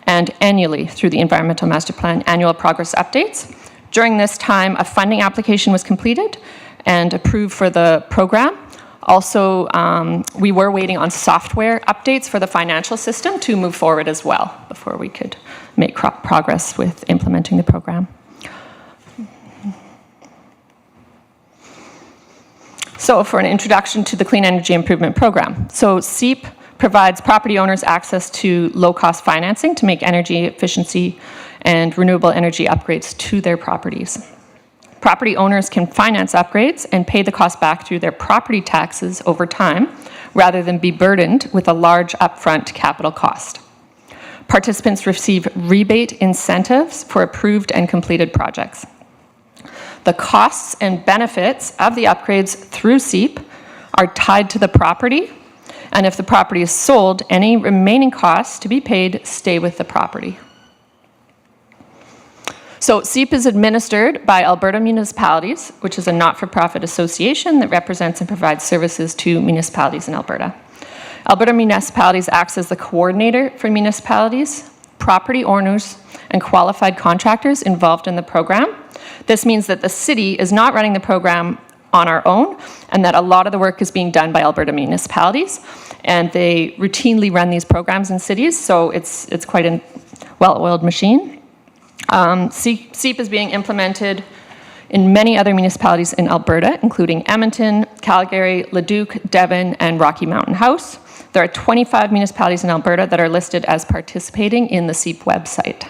and annually through the Environmental Master Plan annual progress updates. During this time, a funding application was completed and approved for the program. Also, we were waiting on software updates for the financial system to move forward as well before we could make progress with implementing the program. So for an introduction to the Clean Energy Improvement Program. So CEAP provides property owners access to low-cost financing to make energy efficiency and renewable energy upgrades to their properties. Property owners can finance upgrades and pay the cost back through their property taxes over time, rather than be burdened with a large upfront capital cost. Participants receive rebate incentives for approved and completed projects. The costs and benefits of the upgrades through CEAP are tied to the property, and if the property is sold, any remaining costs to be paid stay with the property. So CEAP is administered by Alberta Municipalities, which is a not-for-profit association that represents and provides services to municipalities in Alberta. Alberta Municipalities acts as the coordinator for municipalities, property owners, and qualified contractors involved in the program. This means that the city is not running the program on our own, and that a lot of the work is being done by Alberta municipalities, and they routinely run these programs in cities, so it's quite a well-oiled machine. CEAP is being implemented in many other municipalities in Alberta, including Edmonton, Calgary, Leduc, Devon, and Rocky Mountain House. There are 25 municipalities in Alberta that are listed as participating in the CEAP website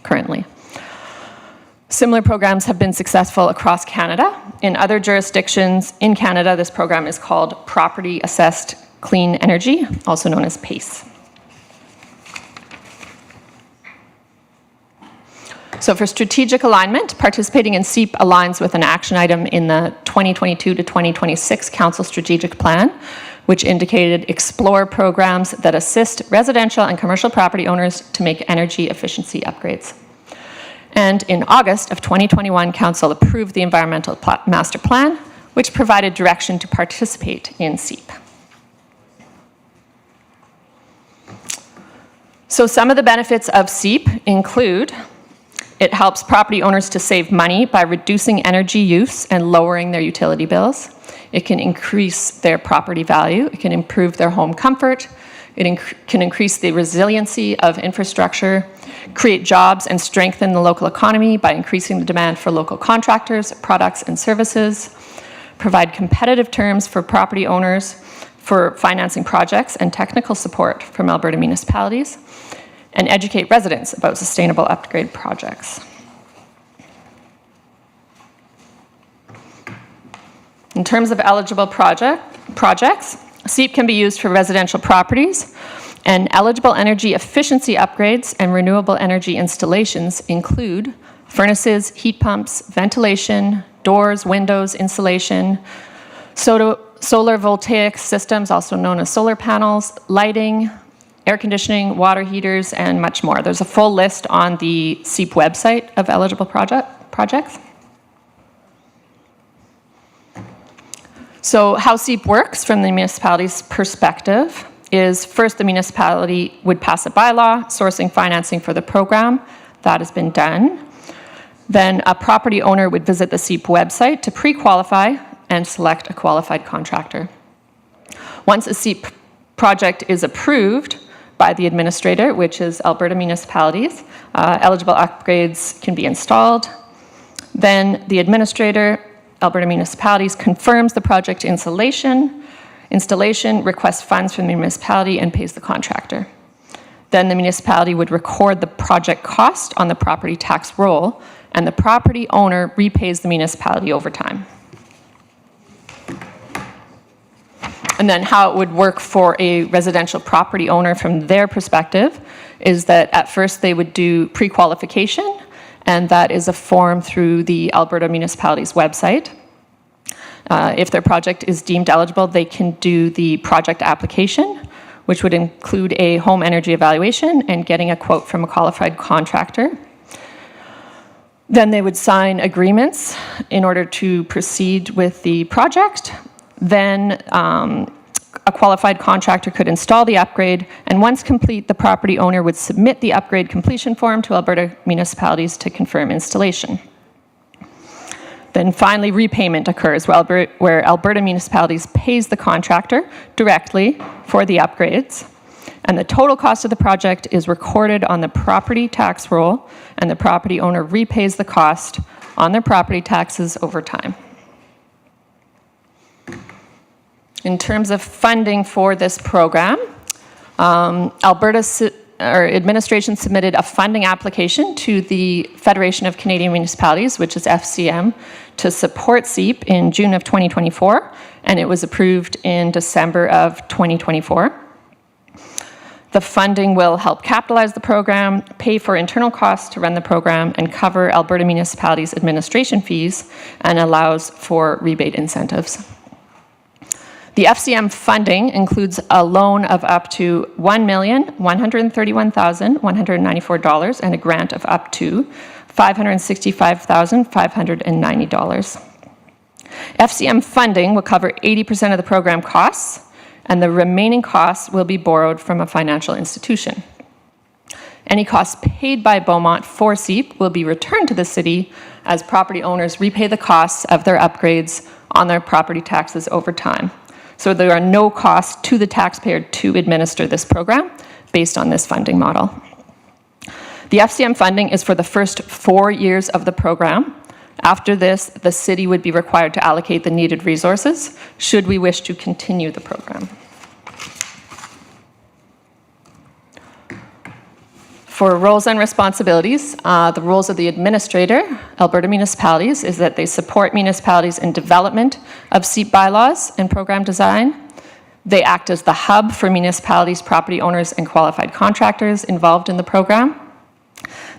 currently. Similar programs have been successful across Canada. In other jurisdictions in Canada, this program is called Property Assessed Clean Energy, also known as PACE. So for strategic alignment, participating in CEAP aligns with an action item in the 2022 to 2026 Council Strategic Plan, which indicated explore programs that assist residential and commercial property owners to make energy efficiency upgrades. And in August of 2021, Council approved the Environmental Master Plan, which provided direction to participate in CEAP. So some of the benefits of CEAP include it helps property owners to save money by reducing energy use and lowering their utility bills. It can increase their property value. It can improve their home comfort. It can increase the resiliency of infrastructure, create jobs, and strengthen the local economy by increasing the demand for local contractors, products, and services, provide competitive terms for property owners for financing projects and technical support from Alberta municipalities, and educate residents about sustainable upgrade projects. In terms of eligible projects, CEAP can be used for residential properties, and eligible energy efficiency upgrades and renewable energy installations include furnaces, heat pumps, ventilation, doors, windows, insulation, solar voltaic systems, also known as solar panels, lighting, air conditioning, water heaters, and much more. There's a full list on the CEAP website of eligible projects. So how CEAP works from the municipality's perspective is first the municipality would pass a bylaw sourcing financing for the program. That has been done. Then a property owner would visit the CEAP website to pre-qualify and select a qualified contractor. Once a CEAP project is approved by the administrator, which is Alberta municipalities, eligible upgrades can be installed. Then the administrator, Alberta municipalities, confirms the project installation, requests funds from the municipality, and pays the contractor. Then the municipality would record the project cost on the property tax roll, and the property owner repays the municipality over time. And then how it would work for a residential property owner from their perspective is that at first they would do pre-qualification, and that is a form through the Alberta municipality's website. If their project is deemed eligible, they can do the project application, which would include a home energy evaluation and getting a quote from a qualified contractor. Then they would sign agreements in order to proceed with the project. Then a qualified contractor could install the upgrade, and once complete, the property owner would submit the upgrade completion form to Alberta municipalities to confirm installation. Then finally, repayment occurs where Alberta municipalities pays the contractor directly for the upgrades, and the total cost of the project is recorded on the property tax roll, and the property owner repays the cost on their property taxes over time. In terms of funding for this program, Alberta administration submitted a funding application to the Federation of Canadian Municipalities, which is FCM, to support CEAP in June of 2024, and it was approved in December of 2024. The funding will help capitalize the program, pay for internal costs to run the program, and cover Alberta municipalities' administration fees, and allows for rebate incentives. The FCM funding includes a loan of up to $1,131,194 and a grant of up to $565,590. FCM funding will cover 80% of the program costs, and the remaining costs will be borrowed from a financial institution. Any costs paid by Beaumont for CEAP will be returned to the city as property owners repay the costs of their upgrades on their property taxes over time. So there are no costs to the taxpayer to administer this program based on this funding model. The FCM funding is for the first 4 years of the program. After this, the city would be required to allocate the needed resources should we wish to continue the program. For roles and responsibilities, the roles of the administrator, Alberta Municipalities, is that they support municipalities in development of SEEP bylaws and program design. They act as the hub for municipalities, property owners, and qualified contractors involved in the program.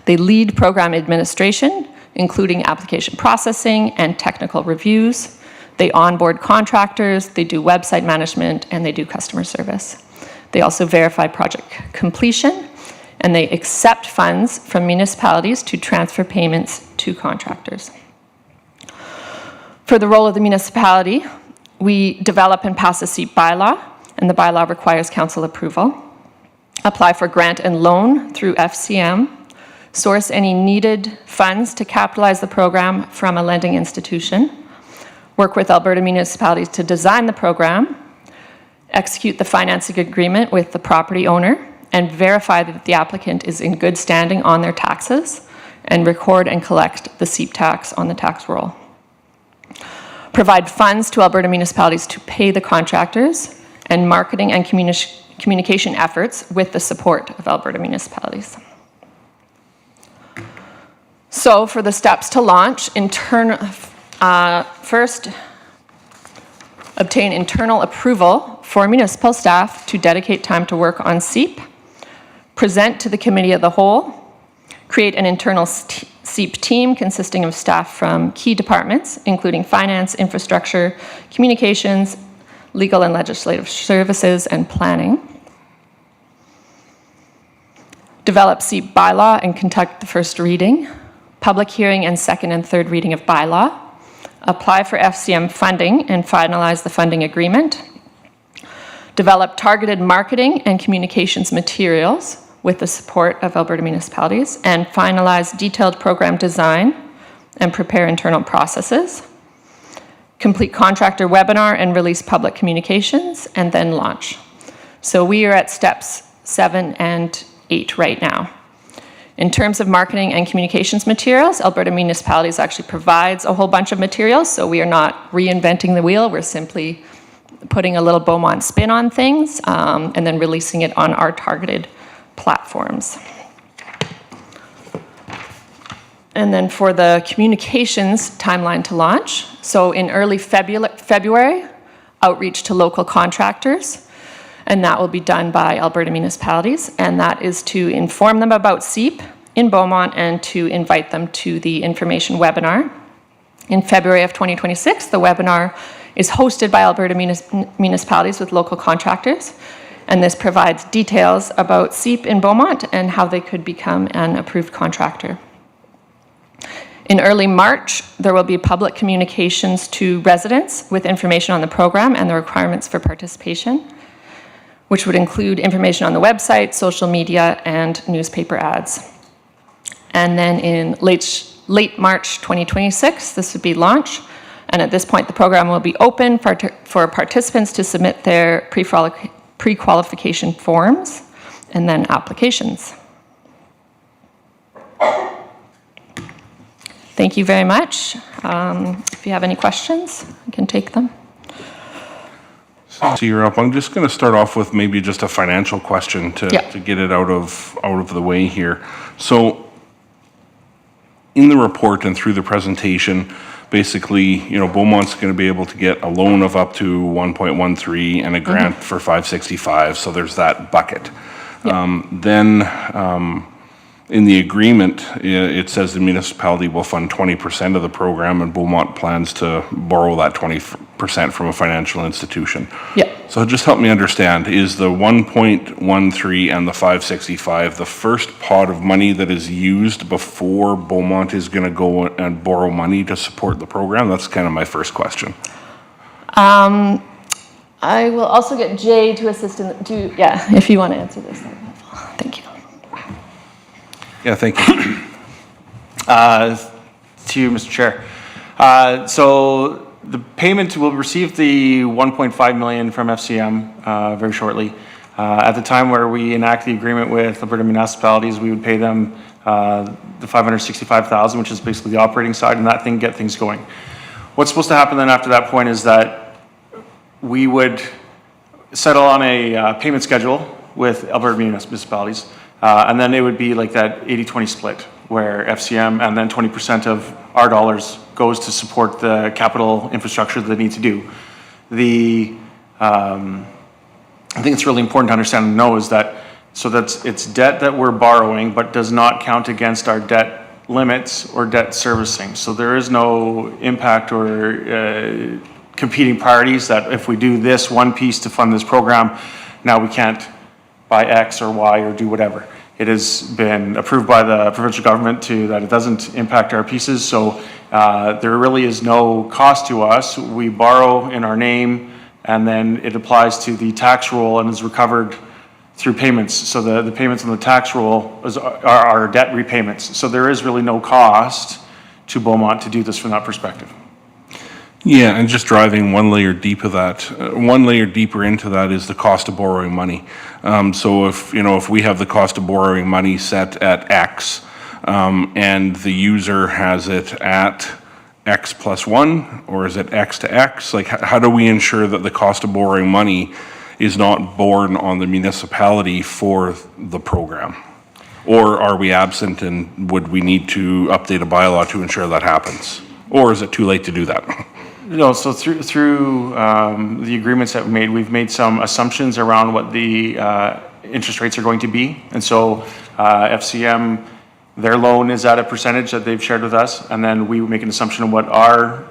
They lead program administration, including application processing and technical reviews. They onboard contractors, they do website management, and they do customer service. They also verify project completion, and they accept funds from municipalities to transfer payments to contractors. For the role of the municipality, we develop and pass a SEEP bylaw, and the bylaw requires council approval. Apply for grant and loan through FCM. Source any needed funds to capitalize the program from a lending institution. Work with Alberta municipalities to design the program. Execute the financing agreement with the property owner, and verify that the applicant is in good standing on their taxes, and record and collect the SEEP tax on the tax roll. Provide funds to Alberta municipalities to pay the contractors, and marketing and communication efforts with the support of Alberta municipalities. So for the steps to launch, first, obtain internal approval for municipal staff to dedicate time to work on SEEP. Present to the committee of the whole, create an internal SEEP team consisting of staff from key departments, including finance, infrastructure, communications, legal and legislative services, and planning. Develop SEEP bylaw and conduct the first reading, public hearing and second and third reading of bylaw. Apply for FCM funding and finalize the funding agreement. Develop targeted marketing and communications materials with the support of Alberta municipalities, and finalize detailed program design and prepare internal processes. Complete contractor webinar and release public communications, and then launch. So we are at steps 7 and 8 right now. In terms of marketing and communications materials, Alberta Municipalities actually provides a whole bunch of materials, so we are not reinventing the wheel, we're simply putting a little Beaumont spin on things, and then releasing it on our targeted platforms. And then for the communications timeline to launch, so in early February, outreach to local contractors, and that will be done by Alberta municipalities, and that is to inform them about SEEP in Beaumont and to invite them to the information webinar. In February of 2026, the webinar is hosted by Alberta municipalities with local contractors, and this provides details about SEEP in Beaumont and how they could become an approved contractor. In early March, there will be public communications to residents with information on the program and the requirements for participation, which would include information on the website, social media, and newspaper ads. And then in late March 2026, this would be launch. And at this point, the program will be open for participants to submit their pre-qualification forms and then applications. Thank you very much. If you have any questions, I can take them. So you're up. I'm just going to start off with maybe just a financial question to get it out of the way here. So in the report and through the presentation, basically, Beaumont's going to be able to get a loan of up to 1.13 and a grant for 565. So there's that bucket. In the agreement, it says the municipality will fund 20% of the program, and Beaumont plans to borrow that 20% from a financial institution. Yeah. So just help me understand, is the 1.13 and the 565 the first pot of money that is used before Beaumont is going to go and borrow money to support the program? That's kind of my first question. I will also get Jay to assist if you want to answer this. Thank you. Yeah, thank you. To you, Mr. Chair. So the payment will receive the 1.5 million from FCM very shortly. At the time where we enact the agreement with Alberta municipalities, we would pay them the 565,000, which is basically the operating side, and that thing get things going. What's supposed to happen then after that point is that we would settle on a payment schedule with Alberta municipalities, and then it would be like that 80-20 split, where FCM and then 20% of our dollars goes to support the capital infrastructure that they need to do. I think it's really important to understand and know is that, so it's debt that we're borrowing, but does not count against our debt limits or debt servicing. So there is no impact or competing priorities that if we do this one piece to fund this program, now we can't buy X or Y or do whatever. It has been approved by the provincial government that it doesn't impact our pieces. So there really is no cost to us. We borrow in our name, and then it applies to the tax roll and is recovered through payments. So the payments on the tax roll are debt repayments. So there is really no cost to Beaumont to do this from that perspective. Yeah, and just driving one layer deep of that, one layer deeper into that is the cost of borrowing money. So if we have the cost of borrowing money set at X, and the user has it at X plus 1, or is it X to X? Like, how do we ensure that the cost of borrowing money is not borne on the municipality for the program? Or are we absent, and would we need to update a bylaw to ensure that happens? Or is it too late to do that? No, so through the agreements that we've made some assumptions around what the interest rates are going to be. And so FCM, their loan is at a percentage that they've shared with us, and then we make an assumption of what our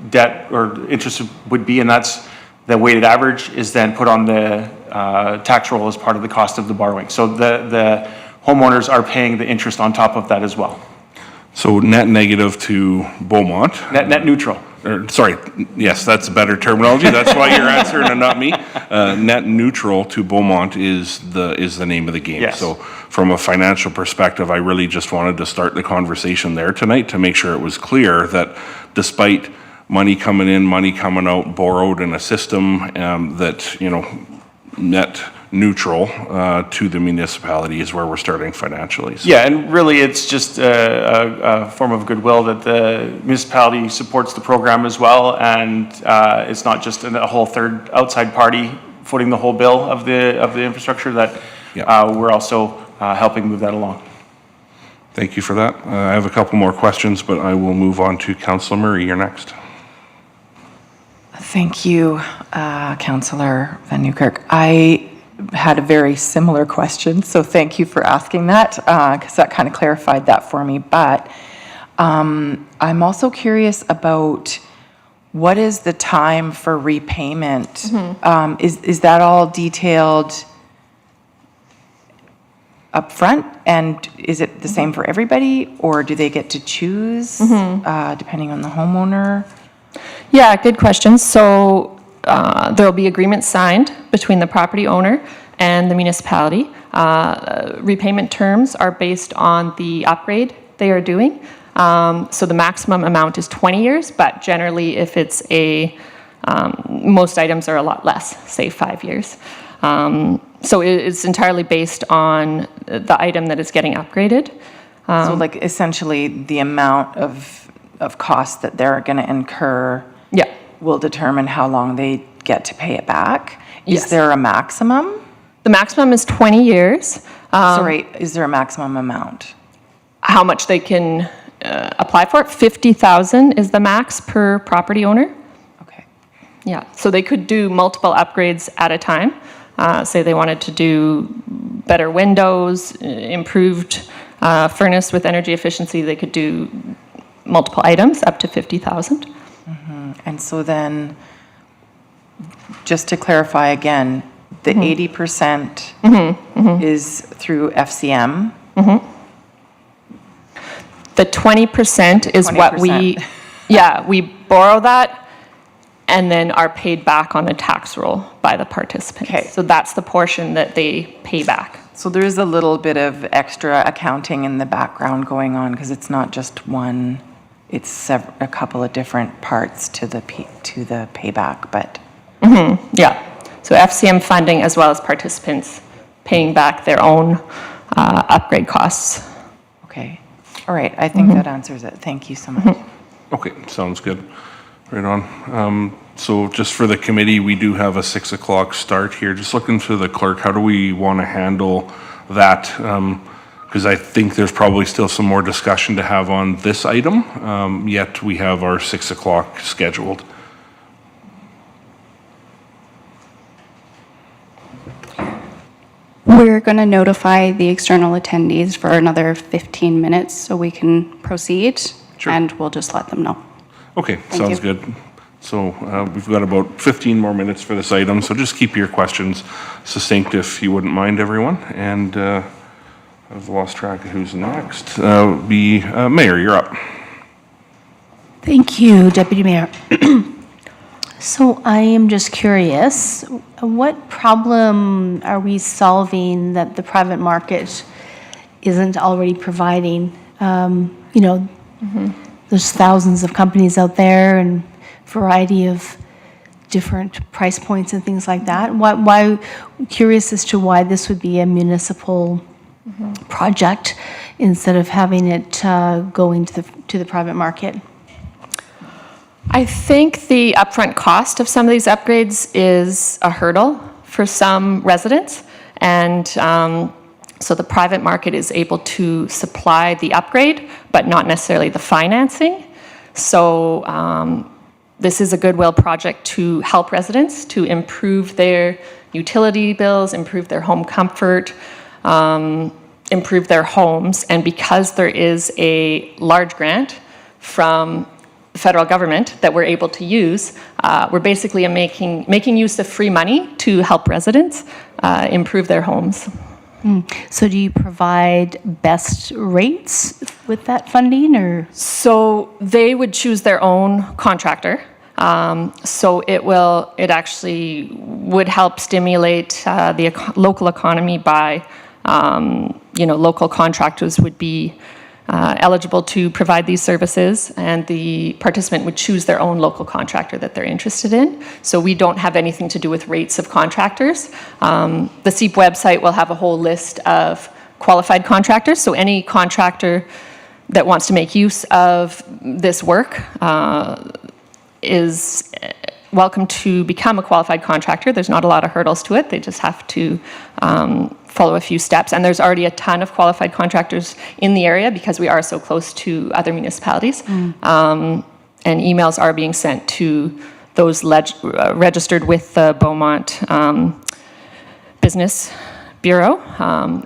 debt or interest would be, and that's the weighted average is then put on the tax roll as part of the cost of the borrowing. So the homeowners are paying the interest on top of that as well. So net negative to Beaumont. Net neutral. Sorry, yes, that's better terminology. That's why you're answering and not me. Net neutral to Beaumont is the name of the game. Yes. So from a financial perspective, I really just wanted to start the conversation there tonight to make sure it was clear that despite money coming in, money coming out, borrowed in a system that, net neutral to the municipality is where we're starting financially. So. Yeah, and really it's just a form of goodwill that the municipality supports the program as well, and it's not just a whole third outside party footing the whole bill of the infrastructure, that we're also helping move that along. Thank you for that. I have a couple more questions, but I will move on to Councillor Murray. You're next. Thank you, Councillor Van Newkirk. I had a very similar question, so thank you for asking that, because that kind of clarified that for me. But I'm also curious about what is the time for repayment? Mm-hmm. Is that all detailed up front, and is it the same for everybody, or do they get to choose depending on the homeowner? Yeah, good question. So there will be agreements signed between the property owner and the municipality. Repayment terms are based on the upgrade they are doing. So the maximum amount is 20 years, but generally if it's most items are a lot less, say 5 years. So it's entirely based on the item that is getting upgraded. So like essentially the amount of costs that they're going to incur will determine how long they get to pay it back. Yes. Is there a maximum? The maximum is 20 years. Sorry, is there a maximum amount? How much they can apply for it? 50,000 is the max per property owner. Okay. Yeah, so they could do multiple upgrades at a time. Say they wanted to do better windows, improved furnace with energy efficiency, they could do multiple items up to 50,000. And so then, just to clarify again, the 80% is through FCM. The 20% is what we, 20%. we borrow that and then are paid back on a tax roll by the participants. Okay. So that's the portion that they pay back. So there is a little bit of extra accounting in the background going on, because it's not just one, it's a couple of different parts to the payback, but. Yeah, so FCM funding as well as participants paying back their own upgrade costs. Okay. All right, I think that answers it. Thank you so much. Okay, sounds good. Right on. So just for the committee, we do have a 6 o'clock start here. Just looking to the clerk, how do we want to handle that? Because I think there's probably still some more discussion to have on this item, yet we have our 6 o'clock scheduled. We're going to notify the external attendees for another 15 minutes so we can proceed. Sure. And we'll just let them know. Okay, sounds good. So we've got about 15 more minutes for this item, so just keep your questions succinct if you wouldn't mind, everyone. And I've lost track of who's next. Mayor, you're up. Thank you, Deputy Mayor. So I am just curious, what problem are we solving that the private market isn't already providing? There's thousands of companies out there and variety of different price points and things like that. Why curious as to why this would be a municipal project instead of having it going to the private market? I think the upfront cost of some of these upgrades is a hurdle for some residents. And so the private market is able to supply the upgrade, but not necessarily the financing. So this is a goodwill project to help residents to improve their utility bills, improve their home comfort, improve their homes. And because there is a large grant from the federal government that we're able to use, we're basically making use of free money to help residents improve their homes. So do you provide best rates with that funding, or? So they would choose their own contractor. So it actually would help stimulate the local economy by, local contractors would be eligible to provide these services, and the participant would choose their own local contractor that they're interested in. So we don't have anything to do with rates of contractors. The CEEP website will have a whole list of qualified contractors. So any contractor that wants to make use of this work is welcome to become a qualified contractor. There's not a lot of hurdles to it. They just have to follow a few steps. And there's already a ton of qualified contractors in the area because we are so close to other municipalities. And emails are being sent to those registered with the Beaumont Business Bureau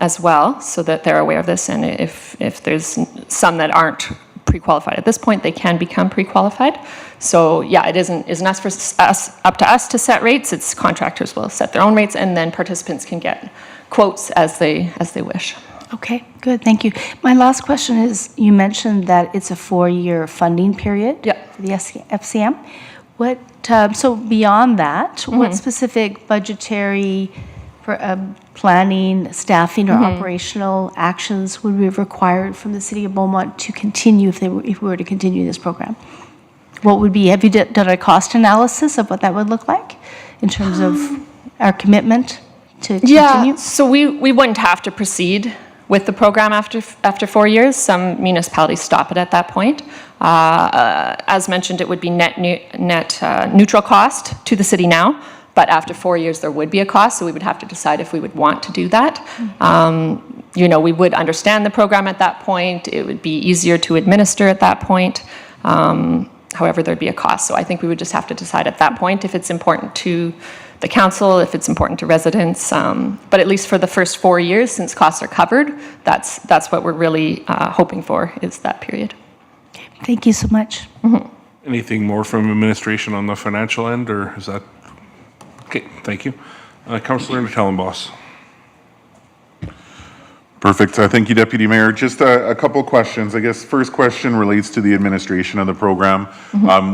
as well, so that they're aware of this. And if there's some that aren't pre-qualified at this point, they can become pre-qualified. So yeah, it isn't up to us to set rates. It's contractors will set their own rates, and then participants can get quotes as they wish. Okay, good, thank you. My last question is, you mentioned that it's a 4-year funding period for the FCM. What, so beyond that, what specific budgetary planning, staffing, or operational actions would be required from the City of Beaumont to continue if we were to continue this program? What would be, have you done a cost analysis of what that would look like in terms of our commitment to continue? Yeah, so we wouldn't have to proceed with the program after 4 years. Some municipalities stop it at that point. As mentioned, it would be net neutral cost to the city now, but after 4 years there would be a cost, so we would have to decide if we would want to do that. We would understand the program at that point. It would be easier to administer at that point. However, there'd be a cost. So I think we would just have to decide at that point if it's important to the council, if it's important to residents. But at least for the first 4 years, since costs are covered, that's what we're really hoping for, is that period. Okay, thank you so much. Anything more from administration on the financial end, or is that? Okay, thank you. Councillor Tellenboss. Perfect. Thank you, Deputy Mayor. Just a couple questions. I guess first question relates to the administration of the program.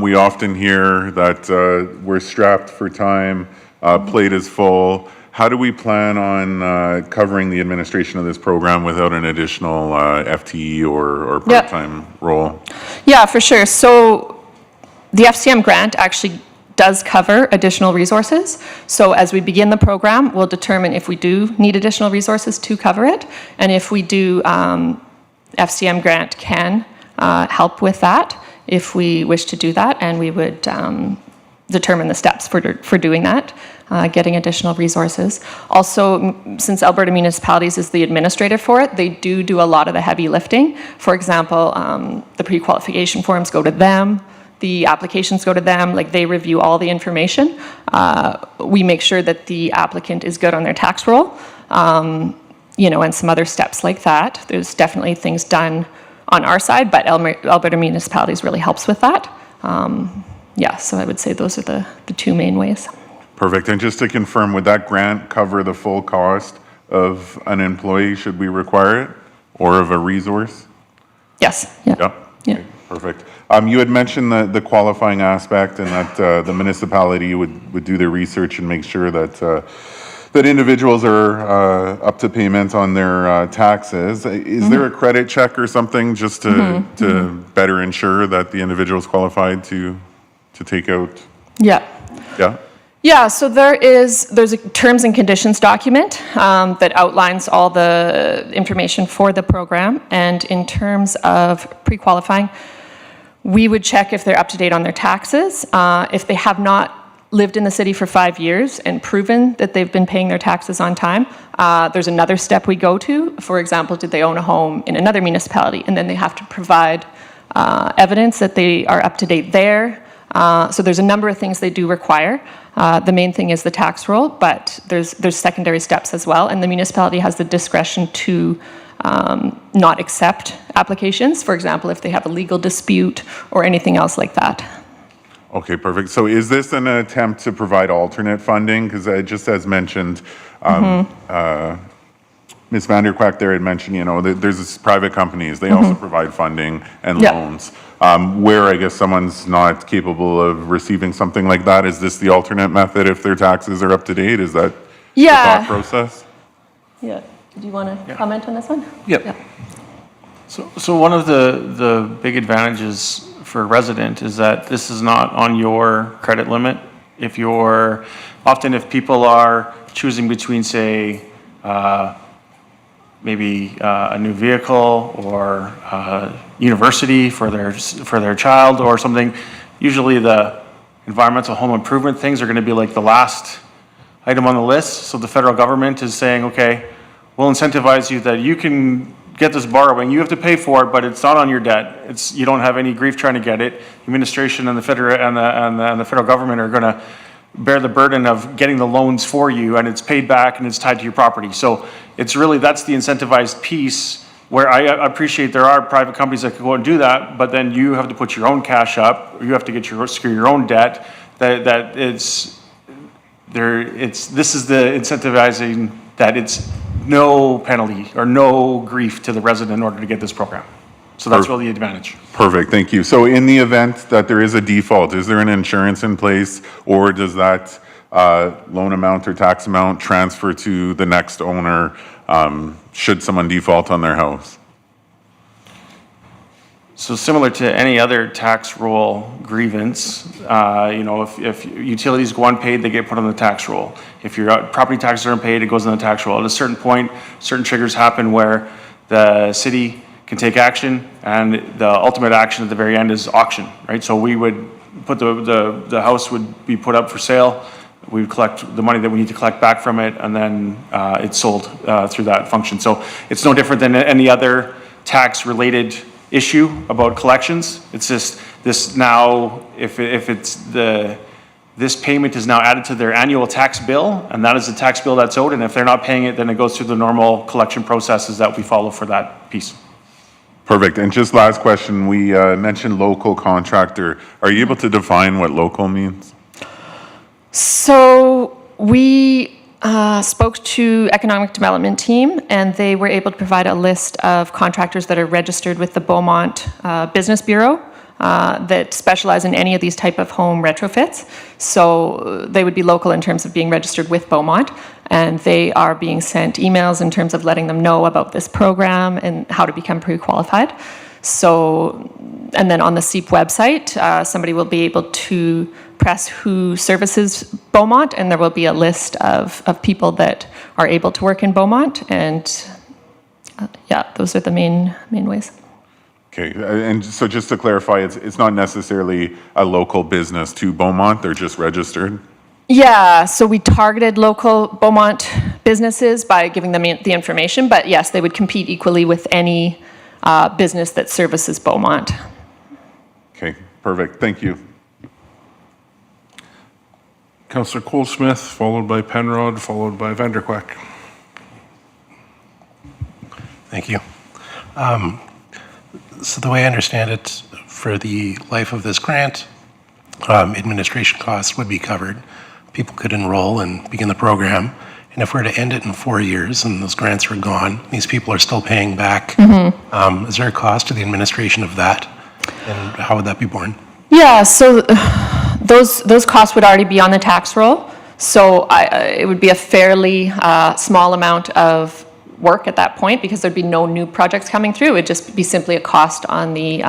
We often hear that we're strapped for time, plate is full. How do we plan on covering the administration of this program without an additional FTE or part-time role? Yeah, for sure. So the FCM grant actually does cover additional resources. So as we begin the program, we'll determine if we do need additional resources to cover it. And if we do FCM grant can help with that if we wish to do that, and we would determine the steps for doing that, getting additional resources. Also, since Alberta Municipalities is the administrator for it, they do a lot of the heavy lifting. For example, the pre-qualification forms go to them, the applications go to them, like they review all the information. We make sure that the applicant is good on their tax roll, you know, and some other steps like that. There's definitely things done on our side, but Alberta Municipalities really helps with that. Yeah, so I would say those are the two main ways. Perfect. And just to confirm, would that grant cover the full cost of an employee should we require it, or of a resource? Yes. Yeah. Yeah. Yeah. Okay, perfect. You had mentioned the qualifying aspect and that the municipality would do their research and make sure that that individuals are up to payment on their taxes. Is there a credit check or something just to better ensure that the individual is qualified to take out? Yeah. Yeah. Yeah, so there's a terms and conditions document that outlines all the information for the program. And in terms of pre-qualifying, we would check if they're up to date on their taxes. If they have not lived in the city for 5 years and proven that they've been paying their taxes on time, there's another step we go to. For example, did they own a home in another municipality? And then they have to provide evidence that they are up to date there. So there's a number of things they do require. The main thing is the tax roll, but there's secondary steps as well, and the municipality has the discretion to not accept applications, for example, if they have a legal dispute or anything else like that. Okay, perfect. So is this an attempt to provide alternate funding? Because just as mentioned, Ms. Vanderquack there had mentioned, you know, that there's this private companies, they also provide funding and loans. Where I guess someone's not capable of receiving something like that, is this the alternate method if their taxes are up to date? Is that the thought process? Yeah. Do you want to comment on this one? Yep. So one of the big advantages for a resident is that this is not on your credit limit. If people are choosing between, say, maybe a new vehicle or university for their child or something, usually the environmental home improvement things are going to be like the last item on the list. So the federal government is saying, okay, we'll incentivize you that you can get this borrowing. You have to pay for it, but it's not on your debt. You don't have any grief trying to get it. The administration and the federal government are going to bear the burden of getting the loans for you, and it's paid back and it's tied to your property. So it's really, that's the incentivized piece where I appreciate there are private companies that can go and do that, but then you have to put your own cash up, or you have to secure your own debt. This is the incentivizing that it's no penalty or no grief to the resident in order to get this program. So that's really the advantage. Perfect, thank you. So in the event that there is a default, is there an insurance in place, or does that loan amount or tax amount transfer to the next owner should someone default on their house? So similar to any other tax roll grievance, if utilities go unpaid, they get put on the tax roll. If your property taxes are unpaid, it goes on the tax roll. At a certain point, certain triggers happen where the city can take action, and the ultimate action at the very end is auction, right? So we would put the house would be put up for sale. We would collect the money that we need to collect back from it, and then it's sold through that function. So it's no different than any other tax-related issue about collections. It's just this now, this payment is now added to their annual tax bill, and that is the tax bill that's owed, and if they're not paying it, then it goes through the normal collection processes that we follow for that piece. Perfect. And just last question, we mentioned local contractor. Are you able to define what local means? So we spoke to economic development team, and they were able to provide a list of contractors that are registered with the Beaumont Business Bureau that specialize in any of these type of home retrofits. So they would be local in terms of being registered with Beaumont, and they are being sent emails in terms of letting them know about this program and how to become pre-qualified. So, and then on the CEAP website, somebody will be able to press who services Beaumont, and there will be a list of people that are able to work in Beaumont, and Yeah, those are the main ways. Okay, and so just to clarify, it's not necessarily a local business to Beaumont, they're just registered? Yeah, so we targeted local Beaumont businesses by giving them the information, but yes, they would compete equally with any business that services Beaumont. Okay, perfect, thank you. Councillor Cole-Smith, followed by Penrod, followed by Vanderquack. Thank you. So the way I understand it, for the life of this grant, administration costs would be covered. People could enroll and begin the program. And if we're to end it in 4 years and those grants are gone, these people are still paying back. Is there a cost to the administration of that? And how would that be borne? Yeah, so those costs would already be on the tax roll. So it would be a fairly small amount of work at that point because there'd be no new projects coming through. It would just be simply a cost on the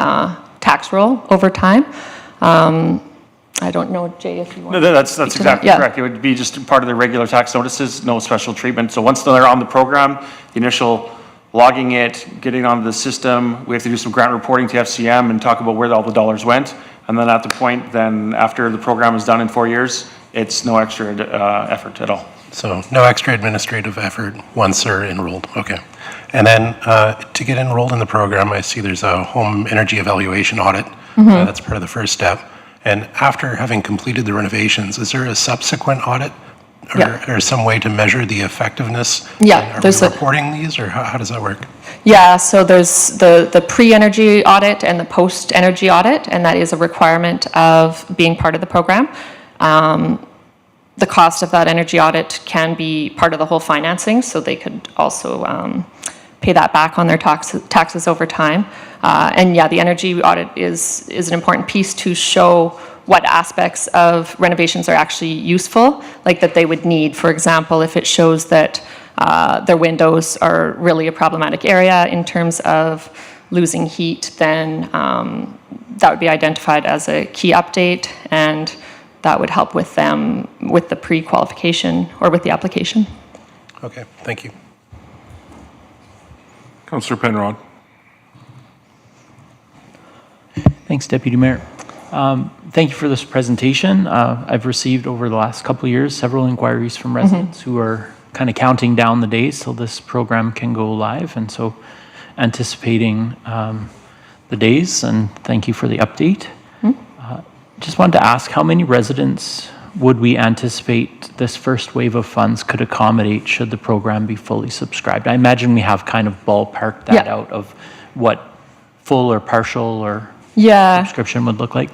tax roll over time. I don't know, Jay, if you want. No, that's exactly correct. It would be just part of the regular tax notices, no special treatment. So once they're on the program, the initial logging it, getting onto the system, we have to do some grant reporting to FCM and talk about where all the dollars went. And then at the point, then after the program is done in 4 years, it's no extra effort at all. So no extra administrative effort once they're enrolled. Okay. And then to get enrolled in the program, I see there's a home energy evaluation audit. That's part of the first step. And after having completed the renovations, is there a subsequent audit or some way to measure the effectiveness? Yeah, Are we reporting these, or how does that work? Yeah, so there's the pre-energy audit and the post-energy audit, and that is a requirement of being part of the program. The cost of that energy audit can be part of the whole financing, so they could also pay that back on their taxes over time. And yeah, the energy audit is an important piece to show what aspects of renovations are actually useful, like that they would need. For example, if it shows that their windows are really a problematic area in terms of losing heat, then that would be identified as a key update, and that would help with them with the pre-qualification or with the application. Okay, thank you. Councillor Penrod. Thanks, Deputy Mayor. Thank you for this presentation. I've received over the last couple of years several inquiries from residents who are kind of counting down the days till this program can go live, and so anticipating the days, and thank you for the update. Just wanted to ask, how many residents would we anticipate this first wave of funds could accommodate should the program be fully subscribed? I imagine we have kind of ballparked that out of what full or partial or subscription would look like.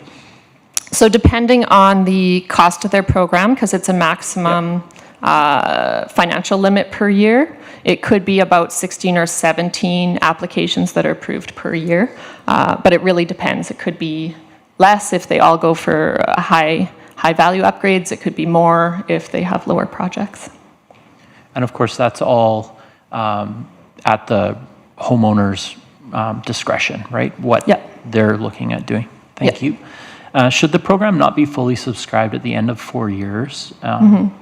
So depending on the cost of their program, because it's a maximum financial limit per year, it could be about 16 or 17 applications that are approved per year, but it really depends. It could be less if they all go for high value upgrades. It could be more if they have lower projects. And of course, that's all at the homeowner's discretion, right? What they're looking at doing. Thank you. Should the program not be fully subscribed at the end of 4 years,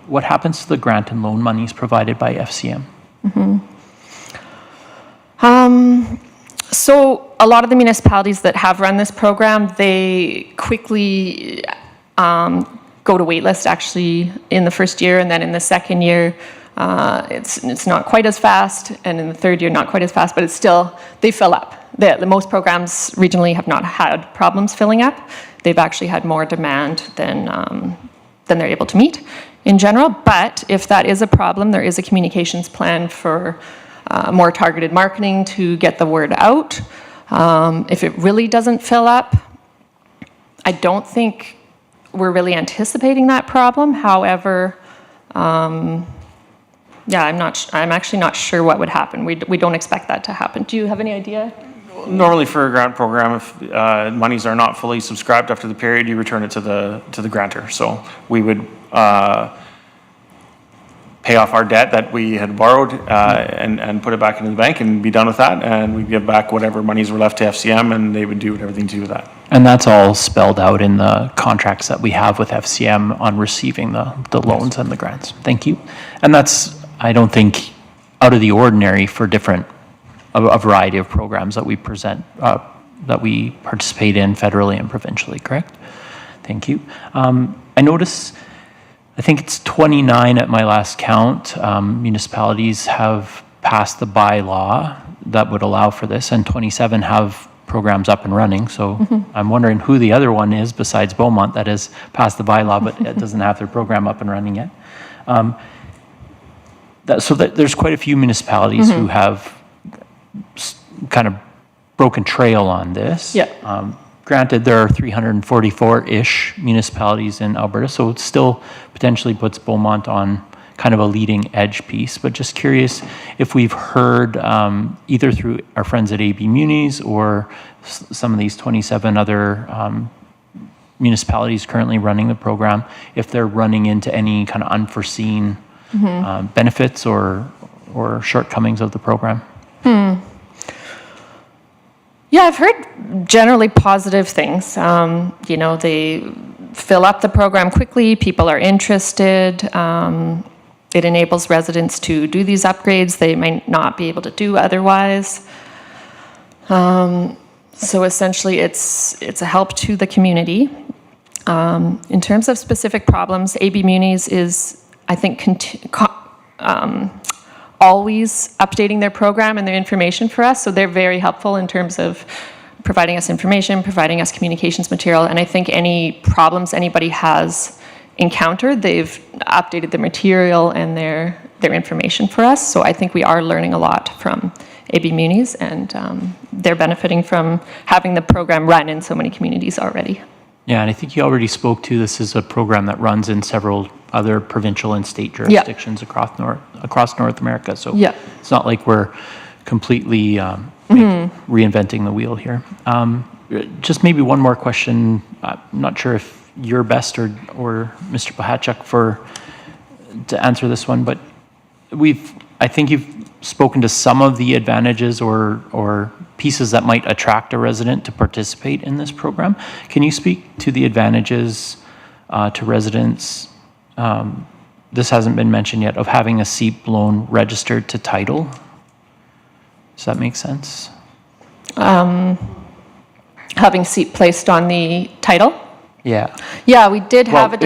what happens to the grant and loan monies provided by FCM? So a lot of the municipalities that have run this program, they quickly go to waitlist actually in the first year, and then in the second year, it's not quite as fast, and in the third year, not quite as fast, but it's still, they fill up. The most programs regionally have not had problems filling up. They've actually had more demand than they're able to meet in general. But if that is a problem, there is a communications plan for more targeted marketing to get the word out. If it really doesn't fill up, I don't think we're really anticipating that problem. However, I'm actually not sure what would happen. We don't expect that to happen. Do you have any idea? Normally for a grant program, if monies are not fully subscribed after the period, you return it to the grantor. So we would pay off our debt that we had borrowed and put it back into the bank and be done with that. And we'd give back whatever monies were left to FCM, and they would do everything to do with that. And that's all spelled out in the contracts that we have with FCM on receiving the loans and the grants. Thank you. And that's, I don't think, out of the ordinary for different a variety of programs that we present, that we participate in federally and provincially, correct? Thank you. I notice, I think it's 29 at my last count, municipalities have passed the bylaw that would allow for this, and 27 have programs up and running. So I'm wondering who the other one is besides Beaumont that has passed the bylaw, but it doesn't have their program up and running yet. There's quite a few municipalities who have kind of broken trail on this. Yeah. Granted, there are 344-ish municipalities in Alberta, so it still potentially puts Beaumont on kind of a leading edge piece, but just curious if we've heard either through our friends at AB Munis or some of these 27 other municipalities currently running the program, if they're running into any kind of unforeseen benefits or shortcomings of the program. Yeah, I've heard generally positive things. You know, they fill up the program quickly, people are interested. It enables residents to do these upgrades they might not be able to do otherwise. So essentially, it's a help to the community. In terms of specific problems, AB Munis is, I think, always updating their program and their information for us. So they're very helpful in terms of providing us information, providing us communications material. And I think any problems anybody has encountered, they've updated the material and their information for us. So I think we are learning a lot from AB Munis, and they're benefiting from having the program run in so many communities already. Yeah, and I think you already spoke to, this is a program that runs in several other provincial and state jurisdictions across North America. So it's not like we're completely reinventing the wheel here. Just maybe one more question. I'm not sure if you're best or Mr. Pahachuk to answer this one, but I think you've spoken to some of the advantages or pieces that might attract a resident to participate in this program. Can you speak to the advantages to residents, this hasn't been mentioned yet, of having a SEEP loan registered to title? Does that make sense? Having SEEP placed on the title? Yeah. Yeah, we did have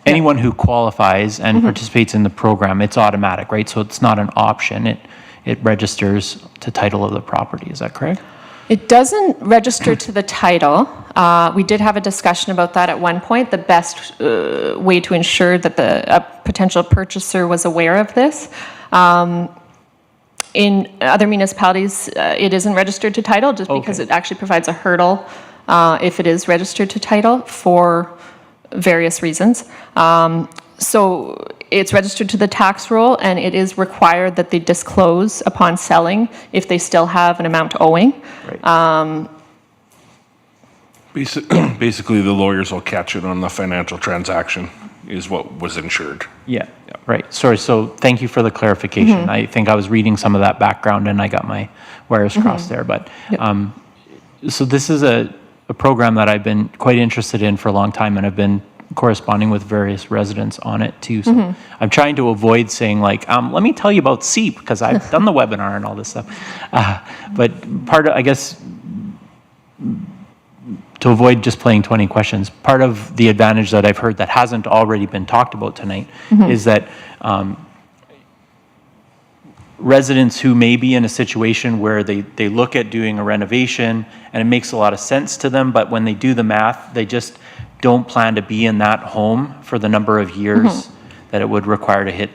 anyone who qualifies and participates in the program, it's automatic, right? So it's not an option. It registers to title of the property. Is that correct? It doesn't register to the title. We did have a discussion about that at one point, the best way to ensure that a potential purchaser was aware of this. In other municipalities, it isn't registered to title just because it actually provides a hurdle if it is registered to title for various reasons. So it's registered to the tax roll, and it is required that they disclose upon selling if they still have an amount owing. Right. Basically, the lawyers will catch it on the financial transaction is what was insured. Yeah, right. Sorry, so thank you for the clarification. I think I was reading some of that background and I got my wires crossed there. But so this is a program that I've been quite interested in for a long time, and I've been corresponding with various residents on it too. So I'm trying to avoid saying like, let me tell you about SEEP because I've done the webinar and all this stuff. But part of, I guess, to avoid just playing 20 questions, part of the advantage that I've heard that hasn't already been talked about tonight is that residents who may be in a situation where they look at doing a renovation and it makes a lot of sense to them, but when they do the math, they just don't plan to be in that home for the number of years that it would require to hit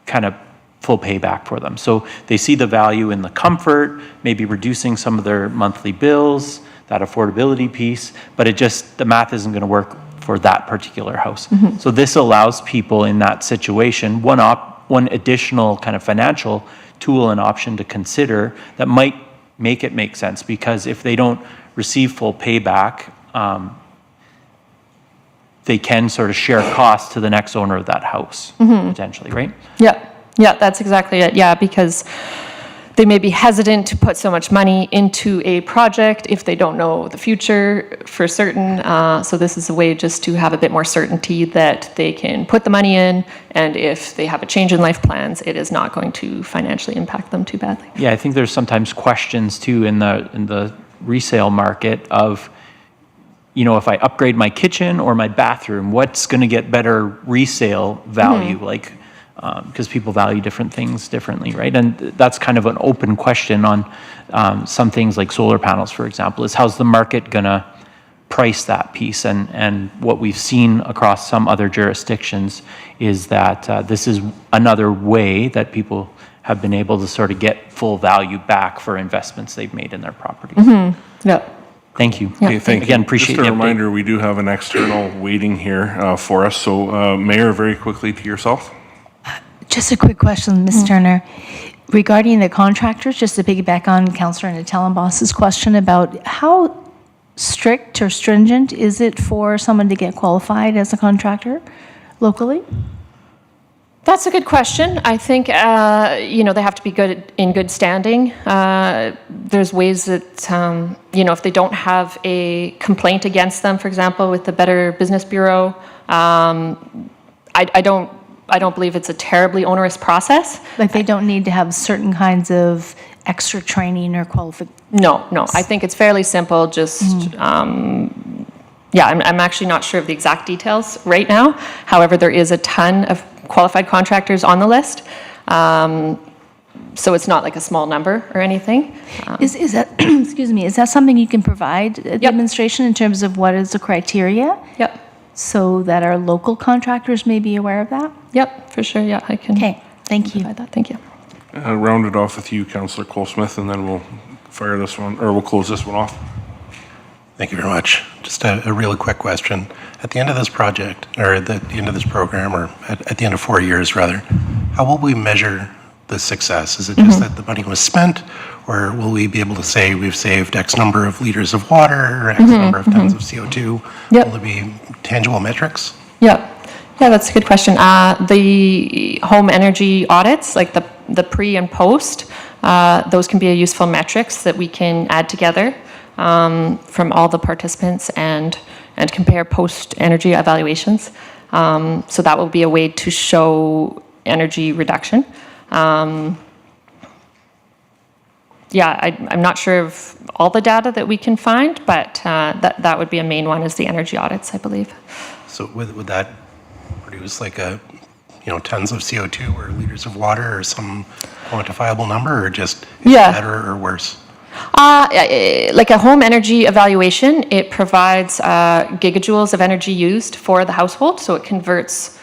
kind of full payback for them. So they see the value in the comfort, maybe reducing some of their monthly bills, that affordability piece, but the math isn't going to work for that particular house. So this allows people in that situation one additional kind of financial tool and option to consider that might make it make sense, because if they don't receive full payback, they can sort of share costs to the next owner of that house, potentially, right? Yeah, that's exactly it. Yeah, because they may be hesitant to put so much money into a project if they don't know the future for certain. So this is a way just to have a bit more certainty that they can put the money in, and if they have a change in life plans, it is not going to financially impact them too badly. Yeah, I think there's sometimes questions too in the resale market of, you know, if I upgrade my kitchen or my bathroom, what's going to get better resale value? Like, because people value different things differently, right? And that's kind of an open question on some things like solar panels, for example, is how's the market going to price that piece? And what we've seen across some other jurisdictions is that this is another way that people have been able to sort of get full value back for investments they've made in their properties. Yeah. Thank you. Okay, thank you. Again, appreciate Just the a update. reminder, we do have an external waiting here for us. So Mayor, very quickly to yourself. Just a quick question, Ms. Turner. Regarding the contractors, just to piggyback on Councillor Natellenboss's question about how strict or stringent is it for someone to get qualified as a contractor locally? That's a good question. I think, you know, they have to be in good standing. There's ways that, you know, if they don't have a complaint against them, for example, with the Better Business Bureau, I don't believe it's a terribly onerous process. Like they don't need to have certain kinds of extra training or qualifications? No. I think it's fairly simple. Just, yeah, I'm actually not sure of the exact details right now. However, there is a ton of qualified contractors on the list. So it's not like a small number or anything. Is that, excuse me, is that something you can provide the administration in terms of what is the criteria? Yep. So that our local contractors may be aware of that? Yep, for sure. Yeah, I can. Okay, thank you. provide that. Thank you. Round it off with you, Councillor Cole-Smith, and then we'll fire this one, or we'll close this one off. Thank you very much. Just a really quick question. At the end of this project, or at the end of this program, or at the end of 4 years rather, how will we measure the success? Is it just that the money was spent, or will we be able to say we've saved X number of liters of water, or X number of tons of CO2? Yep. Will there be tangible metrics? Yeah, that's a good question. The home energy audits, like the pre and post, those can be a useful metrics that we can add together from all the participants and compare post-energy evaluations. So that will be a way to show energy reduction. Yeah, I'm not sure of all the data that we can find, but that would be a main one, is the energy audits, I believe. So would that produce like tons of CO2 or liters of water or some quantifiable number, or just is it better or worse? Like a home energy evaluation, it provides gigajoules of energy used for the household, so it converts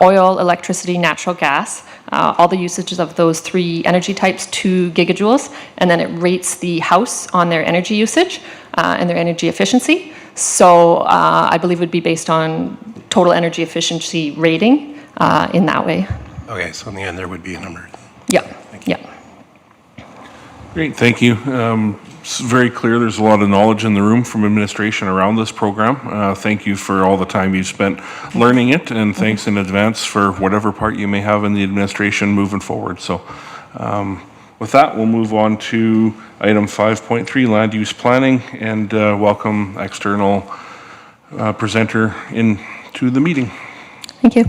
oil, electricity, natural gas, all the usages of those three energy types to gigajoules, and then it rates the house on their energy usage and their energy efficiency. So I believe it would be based on total energy efficiency rating in that way. Okay, so in the end there would be a number. Yeah, yeah. Great, thank you. It's very clear there's a lot of knowledge in the room from administration around this program. Thank you for all the time you've spent learning it, and thanks in advance for whatever part you may have in the administration moving forward. So with that, we'll move on to item 5.3, land use planning, and welcome external presenter into the meeting. Thank you.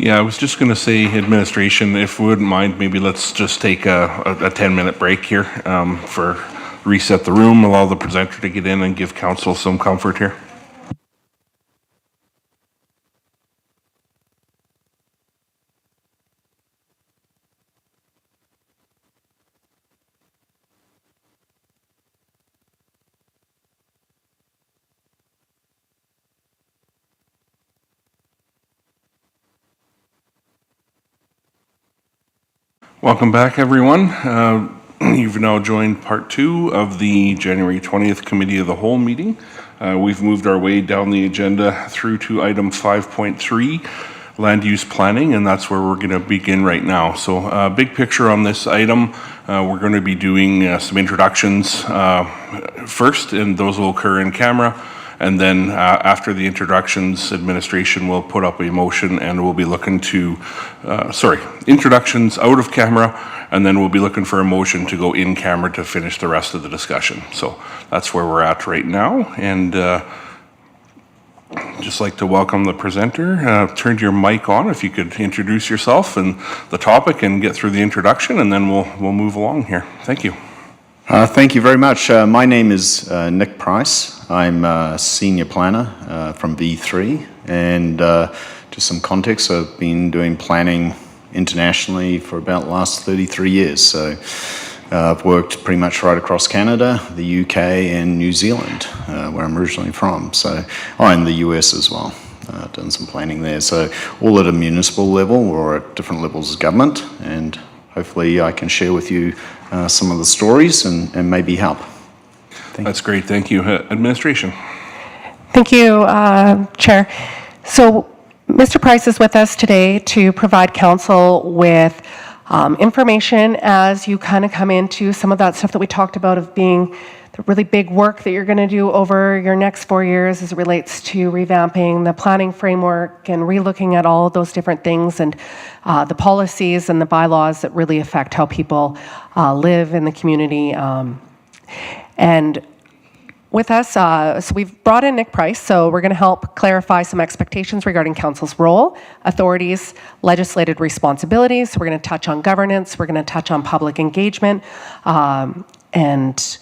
Yeah, I was just going to say, administration, if we wouldn't mind, maybe let's just take a 10-minute break here for reset the room, allow the presenter to get in and give council some comfort here. Welcome back, everyone. You've now joined part 2 of the January 20th Committee of the Whole meeting. We've moved our way down the agenda through to item 5.3, land use planning, and that's where we're going to begin right now. So big picture on this item, we're going to be doing some introductions first, and those will occur in camera. And then after the introductions, administration will put up a motion and we'll be looking to, introductions out of camera, and then we'll be looking for a motion to go in camera to finish the rest of the discussion. So that's where we're at right now. And just like to welcome the presenter. Turn your mic on if you could introduce yourself and the topic and get through the introduction, and then we'll move along here. Thank you. Thank you very much. My name is Nick Price. I'm a senior planner from V3, and just some context, I've been doing planning internationally for about the last 33 years. So I've worked pretty much right across Canada, the UK, and New Zealand, where I'm originally from. So, and the US as well. Done some planning there. So all at a municipal level or at different levels of government, and hopefully I can share with you some of the stories and maybe help. That's great. Thank you. Administration. Thank you, Chair. So Mr. Price is with us today to provide council with information as you kind of come into some of that stuff that we talked about of being the really big work that you're going to do over your next 4 years as it relates to revamping the planning framework and relooking at all of those different things and the policies and the bylaws that really affect how people live in the community. And with us, so we've brought in Nick Price, so we're going to help clarify some expectations regarding council's role, authorities, legislated responsibilities. So we're going to touch on governance, we're going to touch on public engagement, and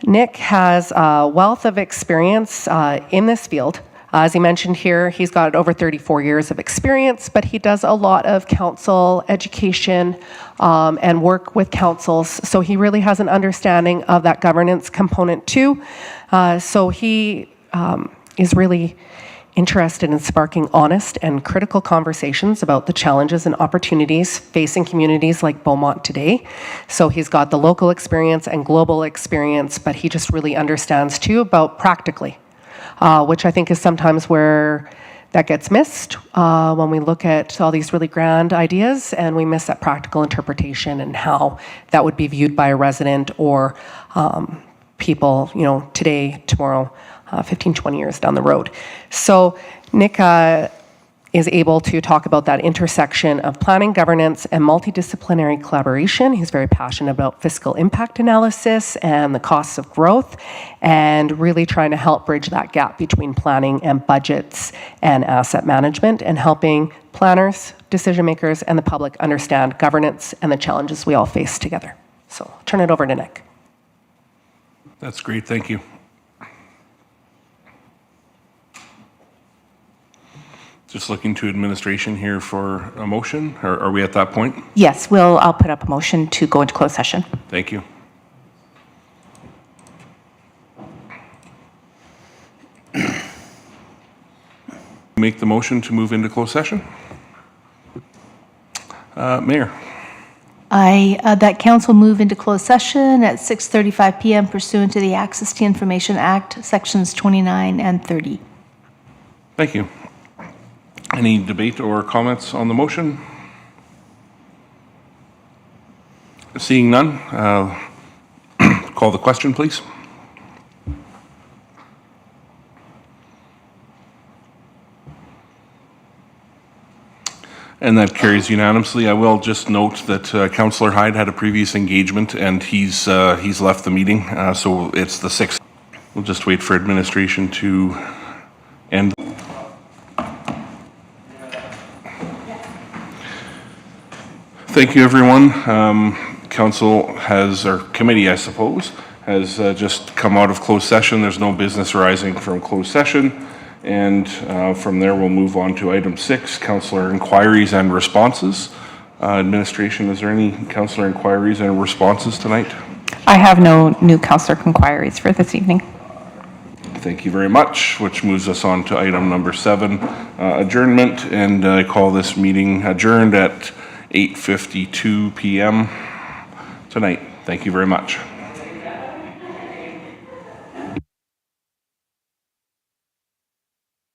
Nick has a wealth of experience in this field. As he mentioned here, he's got over 34 years of experience, but he does a lot of council education and work with councils. So he really has an understanding of that governance component too. So he is really interested in sparking honest and critical conversations about the challenges and opportunities facing communities like Beaumont today. So he's got the local experience and global experience, but he just really understands too about practically. Which I think is sometimes where that gets missed when we look at all these really grand ideas and we miss that practical interpretation and how that would be viewed by a resident or people, today, tomorrow, 15, 20 years down the road. So Nick is able to talk about that intersection of planning, governance, and multidisciplinary collaboration. He's very passionate about fiscal impact analysis and the costs of growth, and really trying to help bridge that gap between planning and budgets and asset management, and helping planners, decision makers, and the public understand governance and the challenges we all face together. So I'll turn it over to Nick. That's great. Thank you. Just looking to administration here for a motion. Are we at that point? Yes, I'll put up a motion to go into closed session. Thank you. Make the motion to move into closed session. Mayor. That council move into closed session at 6:35 p.m. pursuant to the Access to Information Act, sections 29 and 30. Thank you. Any debate or comments on the motion? Seeing none, call the question, please. And that carries unanimously. I will just note that Councillor Hyde had a previous engagement and he's left the meeting, so it's the 6th. We'll just wait for administration to end. Thank you, everyone. Council has, or committee, I suppose, has just come out of closed session. There's no business arising from closed session. And from there, we'll move on to item 6, councillor inquiries and responses. Administration, is there any councillor inquiries and responses tonight? I have no new councillor inquiries for this evening. Thank you very much, which moves us on to item number 7, adjournment. And I call this meeting adjourned at 8:52 p.m. tonight. Thank you very much.